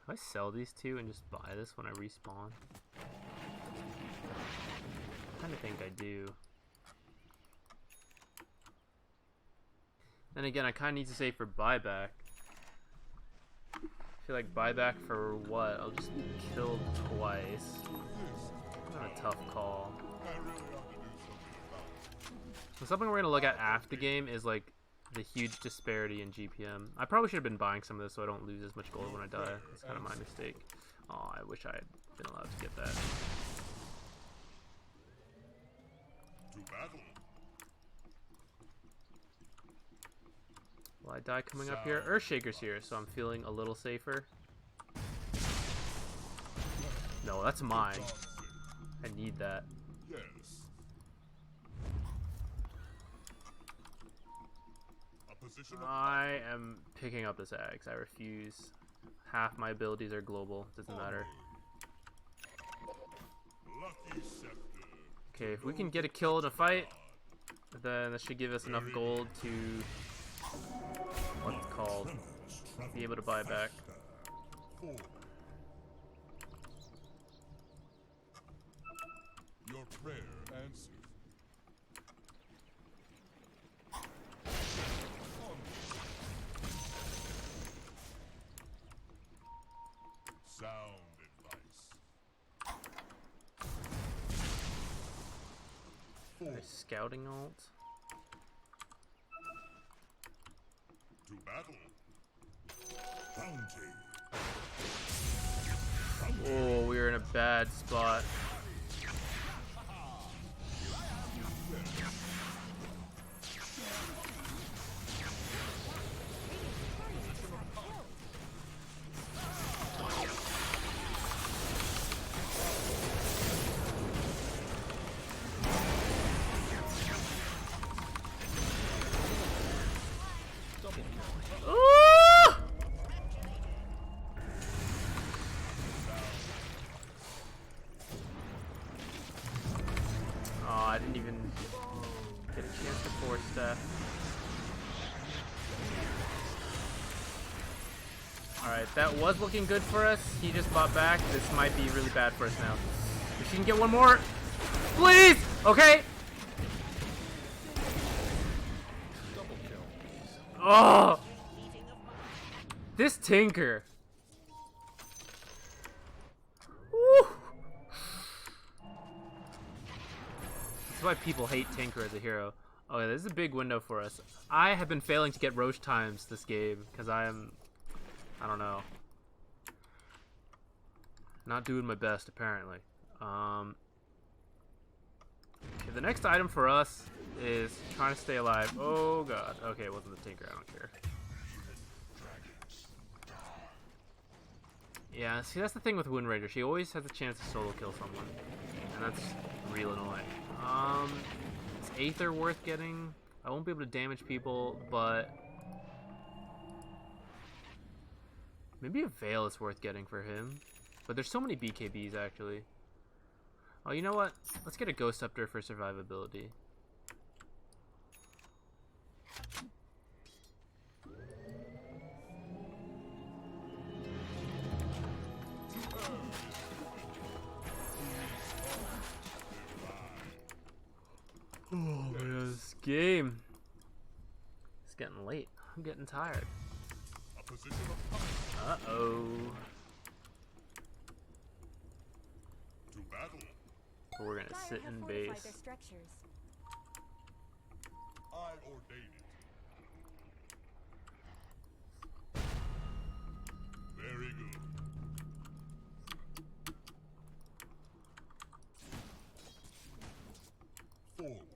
If I sell these two and just buy this when I respawn? I kinda think I do. Then again, I kinda need to save for buyback. I feel like buyback for what? I'll just be killed twice. Not a tough call. I really ought to do something about it. So something we're gonna look at after the game is like the huge disparity in GPM. I probably should have been buying some of this so I don't lose as much gold when I die. That's kind of my mistake. Oh, I wish I had been allowed to get that. To battle. Will I die coming up here? Earthshaker's here, so I'm feeling a little safer. No, that's mine. I need that. Yes. A position of I am picking up this Axe. I refuse. Half my abilities are global. Doesn't matter. lucky scepter. Okay, if we can get a kill in a fight, then that should give us enough gold to, what's it called, be able to buy back. Your prayer answered. Sound advice. Nice scouting ult. To battle. Bounty. Oh, we were in a bad spot. Ooh! Oh, I didn't even get a chance to force that. Alright, that was looking good for us. He just bought back. This might be really bad for us now. If she can get one more. Please! Okay! Double kill. Oh! This Tinker. Woo! That's why people hate Tinker as a hero. Okay, this is a big window for us. I have been failing to get Roche times this game because I don't know, not doing my best apparently. Okay, the next item for us is trying to stay alive. Oh god. Okay, it wasn't the Tinker. I don't care. Yeah, see, that's the thing with Wind Raider. She always has a chance to solo kill someone, and that's real annoying. Is Aether worth getting? I won't be able to damage people, but maybe a Veil is worth getting for him. But there's so many BKBs, actually. Oh, you know what? Let's get a Ghost Scepter for survivability. Oh man, this game. It's getting late. I'm getting tired. A position of power. Uh-oh. To battle. But we're gonna Dire sit have in fortified base. their structures. I ordain it. Very good. Forward.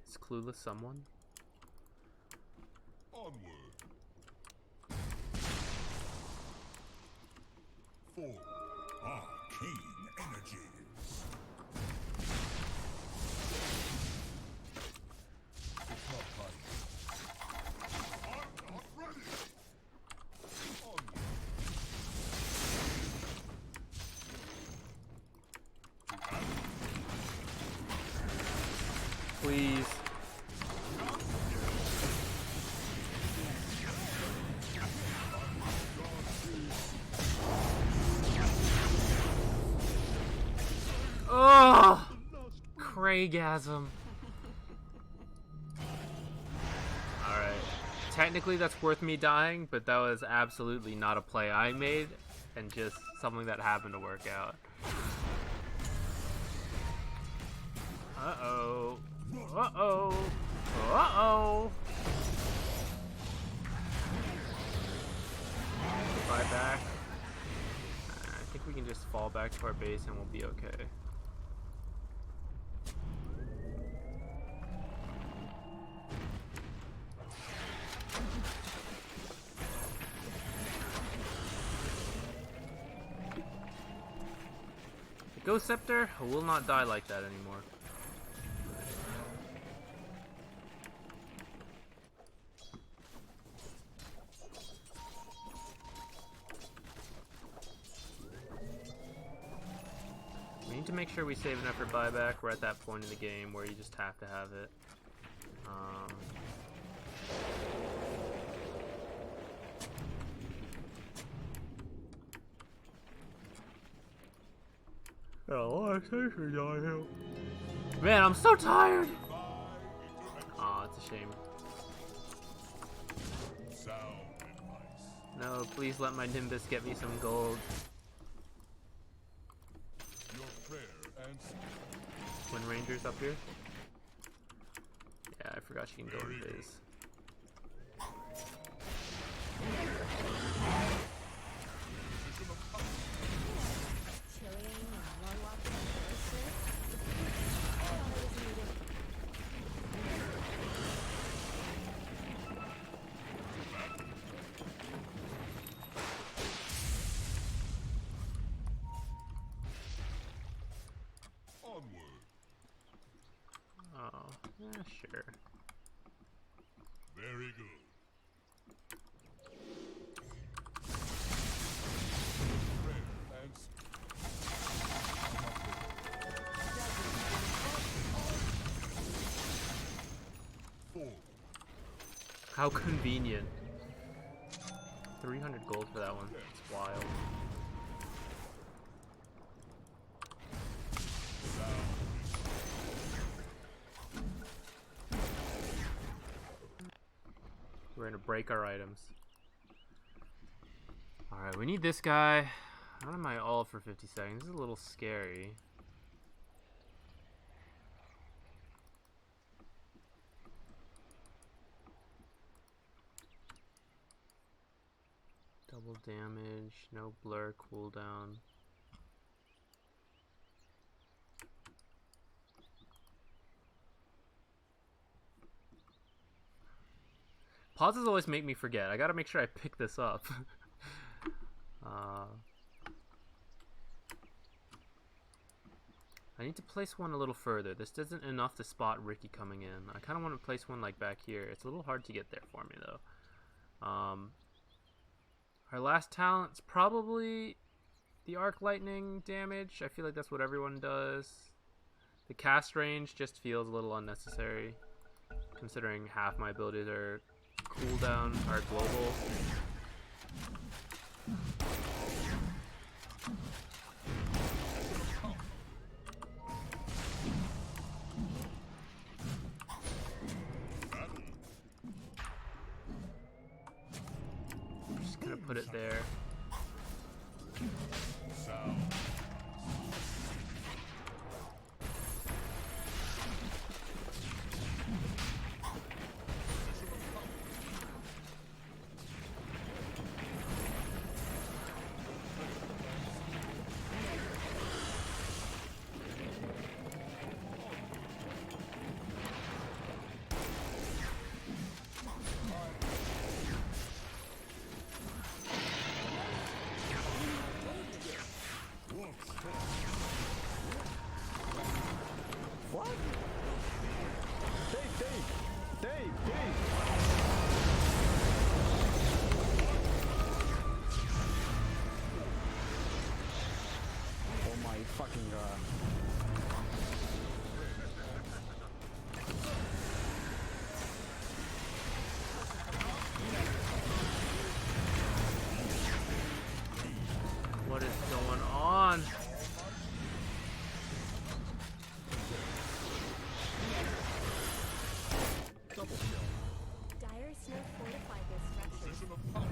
Is Clueless someone? Onward. Forward. Arcane energies. It's not right. I'm not ready. Onward. Please. Oh! Craigasm. Alright. Technically that's worth me dying, but that was absolutely not a play I made, and just something that happened to work out. Uh-oh. Uh-oh. Uh-oh. Fly back. I think we can just fall back to our base and we'll be okay. The Ghost Scepter will not die like that anymore. We need to make sure we save enough for buyback. We're at that point in the game where you just have to have it. Got a lot of stations on here. Man, I'm so tired. Aw, it's a shame. Sound advice. No, please let my Nimbus get me some gold. Your prayer answered. Twin Ranger's up here. Yeah, I forgot she can go in phase. Chilling and long walks on the oysters. Always needed. Onward. Oh, yeah, sure. Very good. Prayer answered. Forward. How convenient. 300 gold for that one. It's wild. We're gonna break our items. Alright, we need this guy. How am I all for 50 seconds? This is a little scary. Double damage, no blur cooldown. Pauses always make me forget. I gotta make sure I pick this up. I need to place one a little further. This isn't enough to spot Ricky coming in. I kind of want to place one like back here. It's a little hard to get there for me though. Our last talent's probably the arc lightning damage. I feel like that's what everyone does. The cast range just feels a little unnecessary, considering half my abilities are cooldown are global. I'm just gonna put it there. Sound. What? Dave! Oh my fucking god. What is going on? Double kill. Dire snow fortified their structures. Position of power.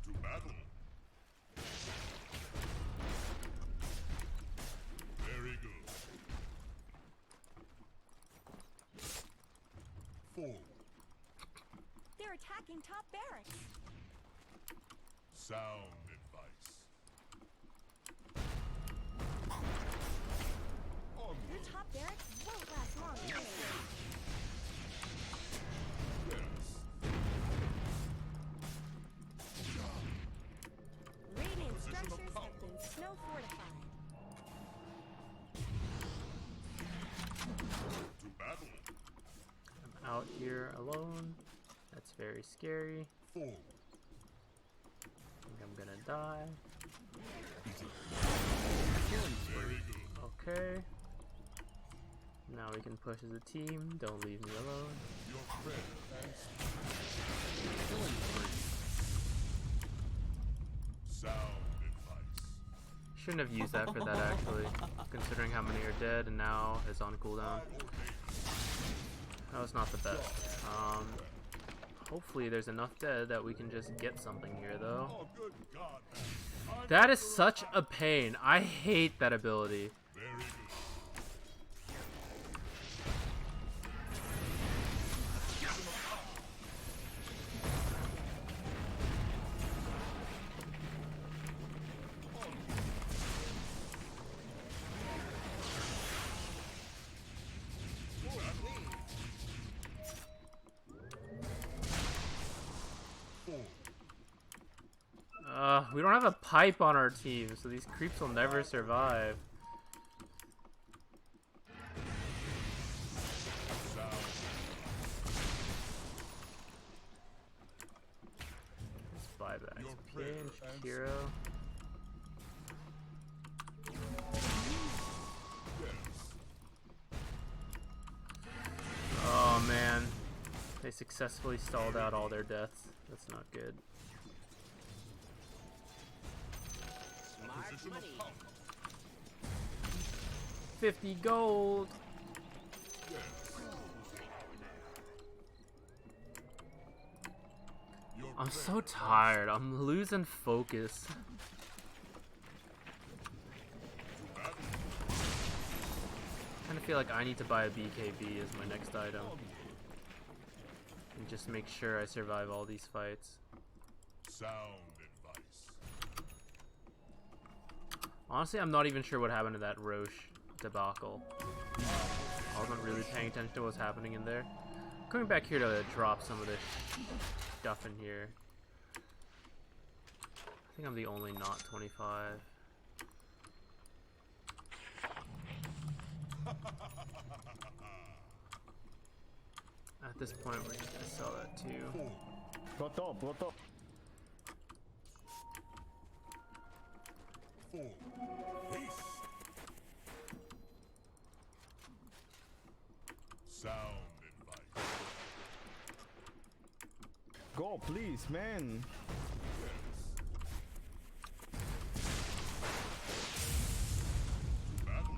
To battle. Very good. Forward. They're attacking top barracks. Sound advice. Your Onward. top barracks won't last long anyway. Yes. Radiant Position of structures power. have been snow fortified. To battle. I'm out here alone. That's very scary. Forward. I think I'm gonna die. Very good. Okay. Now we can push as a team. Don't leave me alone. Your prayer and sound advice. Shouldn't have used that for that actually, considering how many are dead and now it's on cooldown. That was not the best. Hopefully there's enough dead that we can just get something here though. Oh, good God, man. That is such a pain. I hate that ability. Very good. We don't have a pipe on our team, so these creeps will never survive. Let's buy back Pinch, Kiro. Oh man, they successfully stalled out all their deaths. That's not good. Position of power. 50 gold. Your I'm prayer so tired. I'm losing focus. I kind of feel like I need to buy a BKB as my next item. And just make sure I survive all these fights. sound advice. Honestly, I'm not even sure what happened to that Roche debacle. I wasn't really paying attention to what's happening in there. Coming back here to drop some of this stuff in here. I think I'm the only not 25. At this point, we're just gonna sell that too. Go top, go top. 4. Haste. Sound advice. Go, please, man. Battle.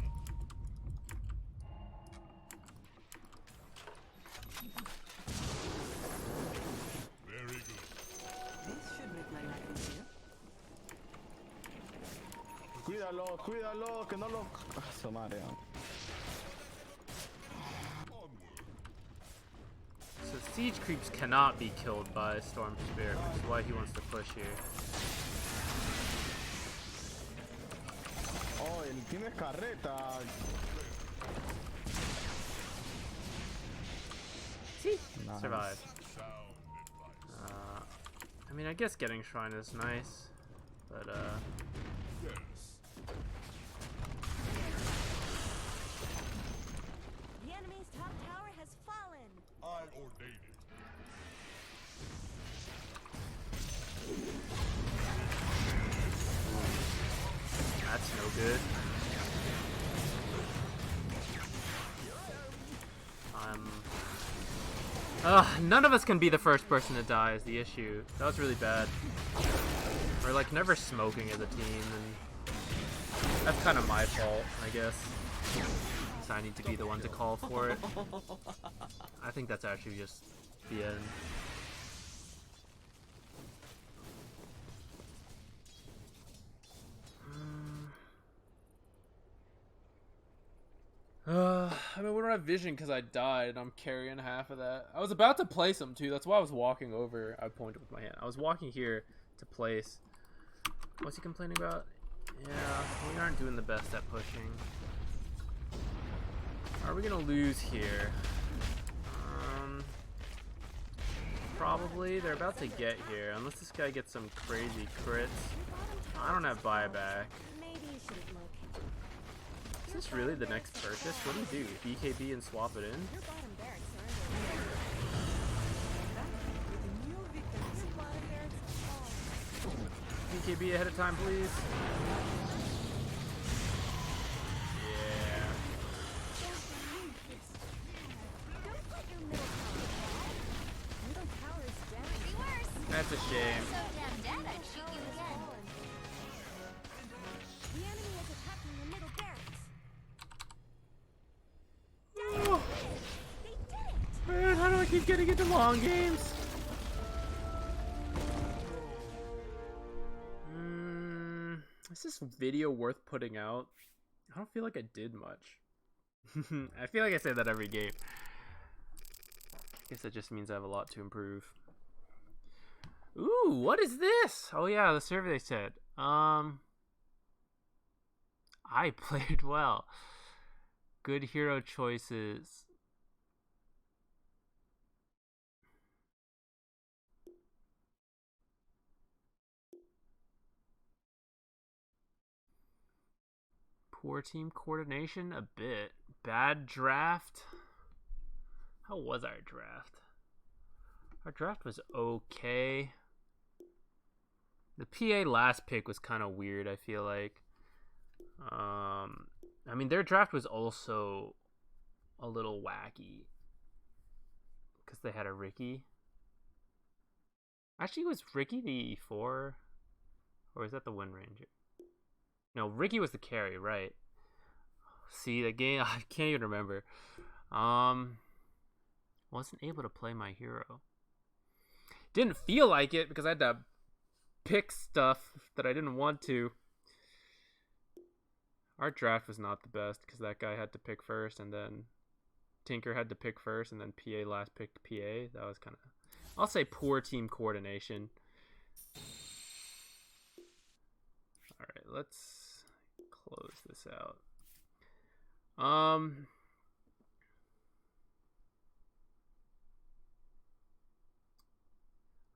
Very good. This should make my life easier. Cuídalo, cuídalo, que no lo... Ah, su madre. Onward. So siege creeps cannot be killed by Storm Spirit, which is why he wants to push here. Oh, él tiene carreta. Nice. Survive. Sound advice. I mean, I guess getting Shrine is nice, but Yes. The enemy's top tower has fallen. I ordain it. that's no good. None of us can be the first person to die is the issue. That was really bad. We're like never smoking as a team, and that's kind of my fault, I guess. So I need to be the one to call for it. I think that's actually just the end. I mean, we don't have vision because I died, and I'm carrying half of that. I was about to place him, too. That's why I was walking over. I pointed with my hand. I was walking here to place. What's he complaining about? Yeah, we aren't doing the best at pushing. Are we going to lose here? Probably. They're about to get here, unless this guy gets some crazy crits. I don't have buyback. Maybe you shouldn't look. Is this really the next purchase? What do you do? BKB and swap it in? Your bottom barracks are under Your bottom barracks are falling. BKB ahead of time, please. Yeah. keep getting into long games. Is this video worth putting out? I don't feel like I did much. I feel like I say that every game. I guess that just means I have a lot to improve. Ooh, what is this? Oh yeah, the survey said. I played well. Good hero choices. Poor team coordination, a bit. Bad draft. How was our draft? Our draft was okay. The PA last pick was kind of weird, I feel like. I mean, their draft was also a little wacky. Because they had a Ricky. Actually, was Ricky the 4? Or is that the Wind Ranger? No, Ricky was the carry, right? See, the game, I can't even remember. Wasn't able to play my hero. Didn't feel like it because I had to pick stuff that I didn't want to. Our draft was not the best because that guy had to pick first, and then Tinker had to pick first, and then PA last picked PA. That was kind of, I'll say, poor team coordination. Alright, let's close this out. I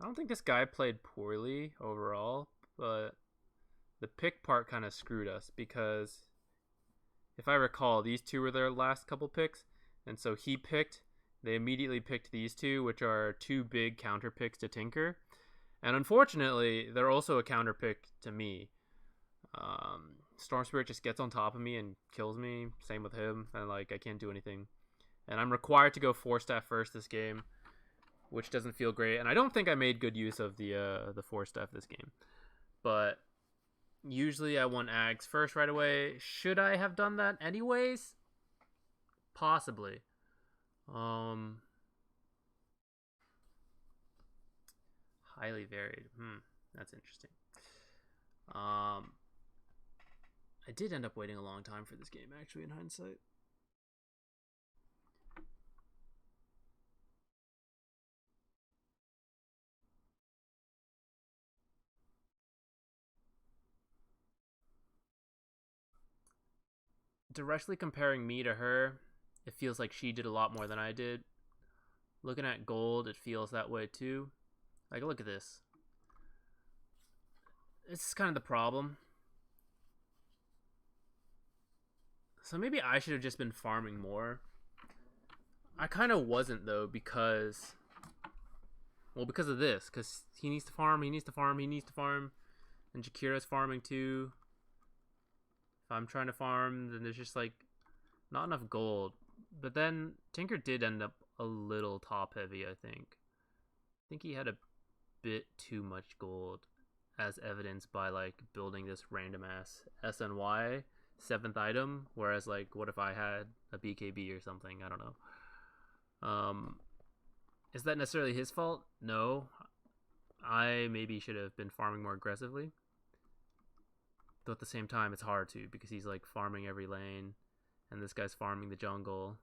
don't think this guy played poorly overall, but the pick part kind of screwed us because if I recall, these two were their last couple picks, and so they immediately picked these two, which are two big counter picks to Tinker, and unfortunately, they're also a counter pick to me. Storm Spirit just gets on top of me and kills me. Same with him, and like I can't do anything. And I'm required to go 4-staff first this game, which doesn't feel great. And I don't think I made good use of the 4-staff this game. But usually I want Ags first right away. Should I have done that anyways? Possibly. Highly varied. That's interesting. I did end up waiting a long time for this game, actually, in hindsight. Directly comparing me to her, it feels like she did a lot more than I did. Looking at gold, it feels that way too. Like, look at this. This is kind of the problem. So maybe I should have just been farming more. I kind of wasn't, though, because of this. Because he needs to farm, and Jakira's farming too. If I'm trying to farm, then there's just, like, not enough gold. But then Tinker did end up a little top-heavy, I think. I think he had a bit too much gold, as evidenced by, like, building this random-ass SNY 7th item, whereas, like, what if I had a BKB or something? I don't know. Is that necessarily his fault? No. I maybe should have been farming more aggressively. Though at the same time, it's hard to, because he's, like, farming every lane, and this guy's farming the jungle,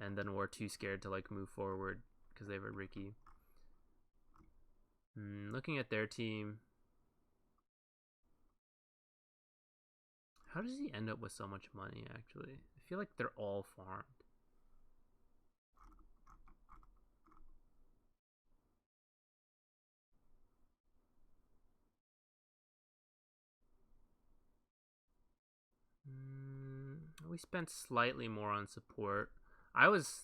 and then we're too scared to, like, move forward, because they have a Ricky. Looking at their team, how does he end up with so much money, actually? I feel like they're all farmed. We spent slightly more on support.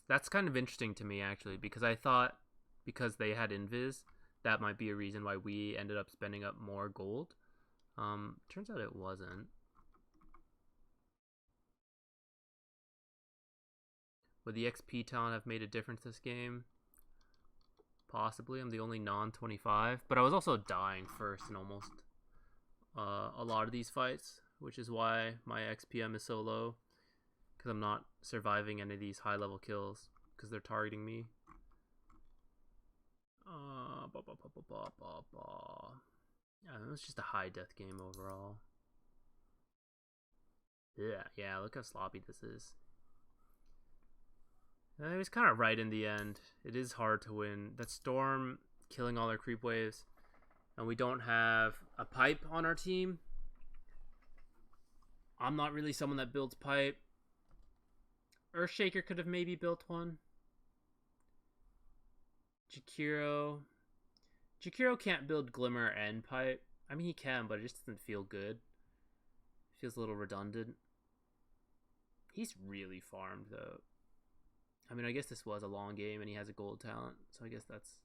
That's kind of interesting to me, actually, because I thought because they had Invis, that might be a reason why we ended up spending up more gold. Turns out it wasn't. Would the XP talent have made a difference this game? Possibly. I'm the only non-25, but I was also dying first in almost a lot of these fights, which is why my XPM is so low, because I'm not surviving any of these high-level kills. because they're targeting me. It's just a high death game overall. Yeah, look how sloppy this is. It was kind of right in the end. It is hard to win. That storm killing all their creep waves, and we don't have a pipe on our team. I'm not really someone that builds pipe. Earthshaker could have maybe built one. Jakiro can't build Glimmer and pipe. I mean, he can, but it just doesn't feel good. It feels a little redundant. He's really farmed, though. I mean, I guess this was a long game, and he has a gold talent, so I guess that's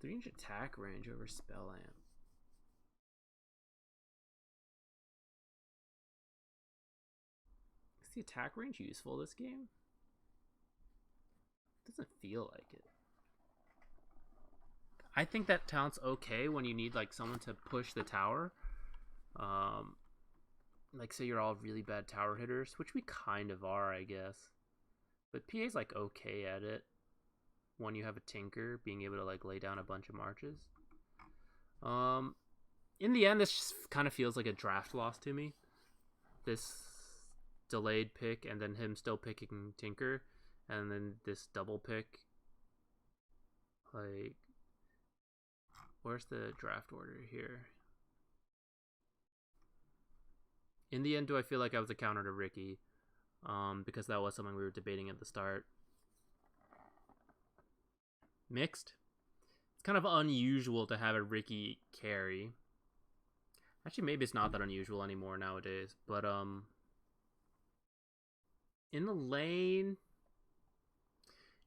3-inch attack range over Spell Amp. Is the attack range useful this game? Doesn't feel like it. I think that talent's okay when you need like someone to push the tower. Like say you're all really bad tower hitters, which we kind of are, I guess. But PA's like okay at it when you have a Tinker being able to like lay down a bunch of marches. In the end, this just kind of feels like a draft loss to me. This delayed pick and then him still picking Tinker, and then this double pick. Like, where's the draft order here? In the end, do I feel like I was a counter to Ricky? Because that was something we were debating at the start. Mixed. It's kind of unusual to have a Ricky carry. Actually, maybe it's not that unusual anymore nowadays. But, in the lane,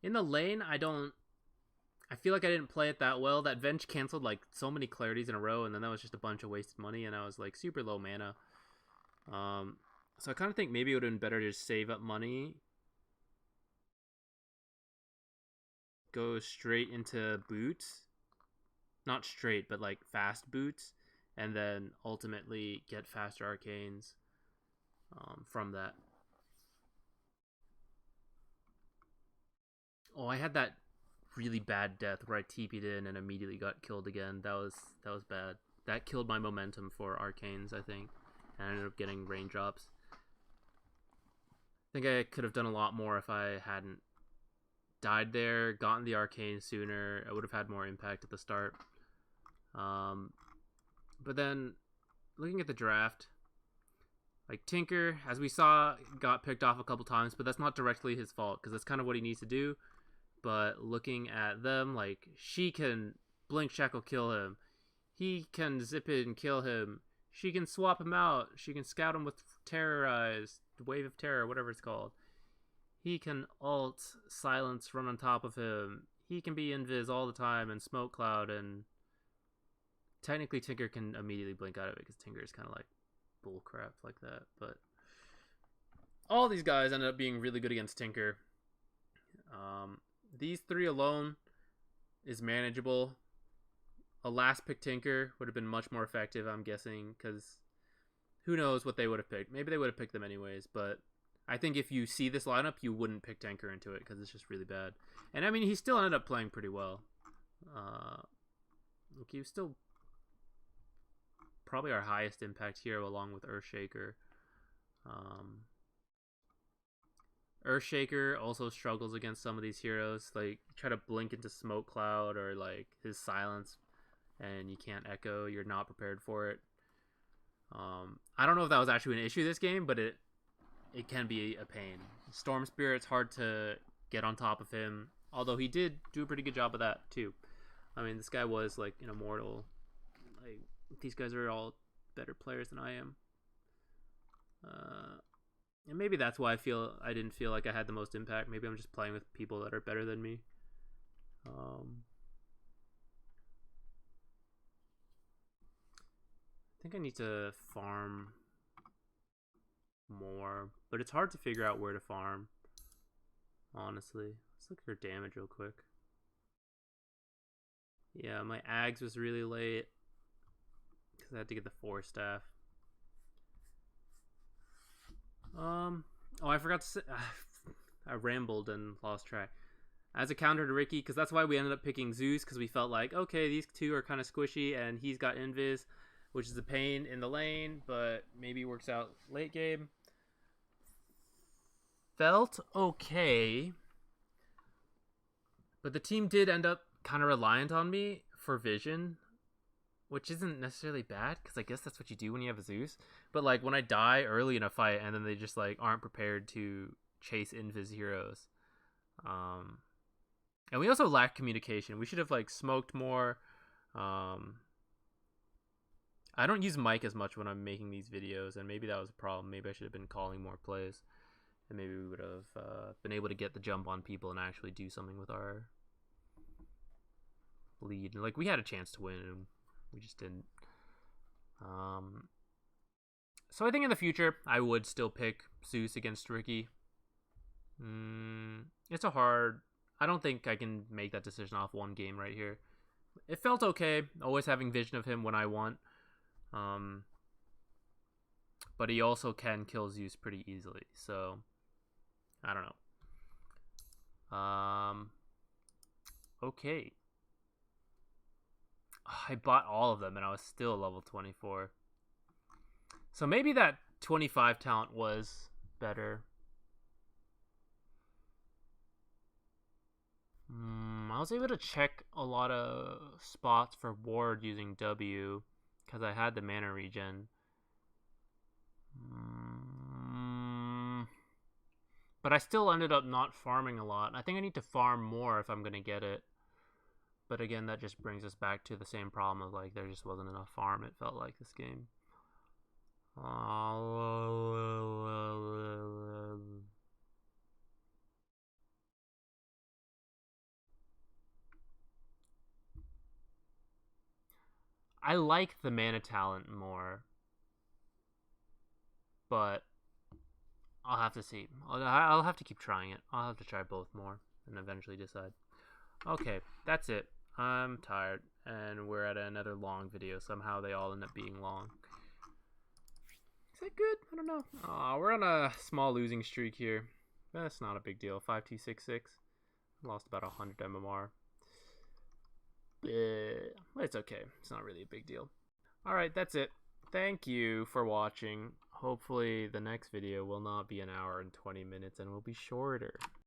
I feel like I didn't play it that well. That Venge canceled like so many clarities in a row, and then that was just a bunch of wasted money, and I was like super low mana. So I kind of think maybe it would have been better to just save up money, go straight into boots, not straight, but like fast boots, and then ultimately get faster arcanes from that. Oh, I had that really bad death where I TP'd in and immediately got killed again. That was bad. That killed my momentum for arcanes, I think. And I ended up getting raindrops. I think I could have done a lot more if I hadn't died there, gotten the arcane sooner. I would have had more impact at the start. But then, looking at the draft, like Tinker, as we saw, got picked off a couple times, but that's not directly his fault, because that's kind of what he needs to do. But looking at them, like, she can blink shackle kill him. He can zip it and kill him. She can swap him out. She can scout him with Terrorize, Wave of Terror, whatever it's called. He can ult, silence, run on top of him. He can be invis all the time and smoke cloud, and technically Tinker can immediately blink out of it because Tinker is kind of like bullcrap like that. But all these guys ended up being really good against Tinker. These three alone is manageable. A last pick Tinker would have been much more effective, I'm guessing, because who knows what they would have picked. Maybe they would have picked them anyways, but I think if you see this lineup, you wouldn't pick Tinker into it because it's just really bad. And I mean, he still ended up playing pretty well. He was still probably our highest impact hero along with Earthshaker. Earthshaker also struggles against some of these heroes. Like, try to blink into Smoke Cloud or like his silence, and you can't echo. You're not prepared for it. I don't know if that was actually an issue this game, but it can be a pain. Storm Spirit's hard to get on top of him, although he did do a pretty good job of that too. I mean, this guy was like an immortal. Like, these guys are all better players than I am. And maybe that's why I didn't feel like I had the most impact. Maybe I'm just playing with people that are better than me. I think I need to farm more, but it's hard to figure out where to farm, honestly. Let's look at her damage real quick. Yeah, my Ags was really late because I had to get the 4 staff. Oh, I forgot to say, I rambled and lost track. As a counter to Ricky, because that's why we ended up picking Zeus, because we felt like, okay, these two are kind of squishy, and he's got Invis, which is a pain in the lane, but maybe works out late game. Felt okay, but the team did end up kind of reliant on me for vision, which isn't necessarily bad, because I guess that's what you do when you have a Zeus. But like when I die early in a fight, and then they just like aren't prepared to chase Invis heroes. And we also lack communication. We should have like smoked more. I don't use mic as much when I'm making these videos, and maybe that was a problem. Maybe I should have been calling more plays, and maybe we would have been able to get the jump on people and actually do something with our lead. Like we had a chance to win, and we just didn't. So I think in the future I would still pick Zeus against Ricky. It's a hard. I don't think I can make that decision off one game right here. It felt okay, always having vision of him when I want. But he also can kill Zeus pretty easily, so I don't know. Okay. I bought all of them and I was still level 24. So maybe that 25 talent was better. I was able to check a lot of spots for ward using W because I had the mana regen. But I still ended up not farming a lot. I think I need to farm more if I'm going to get it. But again, that just brings us back to the same problem of like there just wasn't enough farm, it felt like, this game. I like the mana talent more, but I'll have to see. I'll have to keep trying it. I'll have to try both more and eventually decide. Okay, that's it. I'm tired, and we're at another long video. Somehow they all end up being long. Is that good? I don't know. We're on a small losing streak here. That's not a big deal. 5-2-6-6. Lost about 100 MMR. It's okay. It's not really a big deal. Alright, that's it. Thank you for watching. Hopefully the next video will not be an hour and 20 minutes and will be shorter.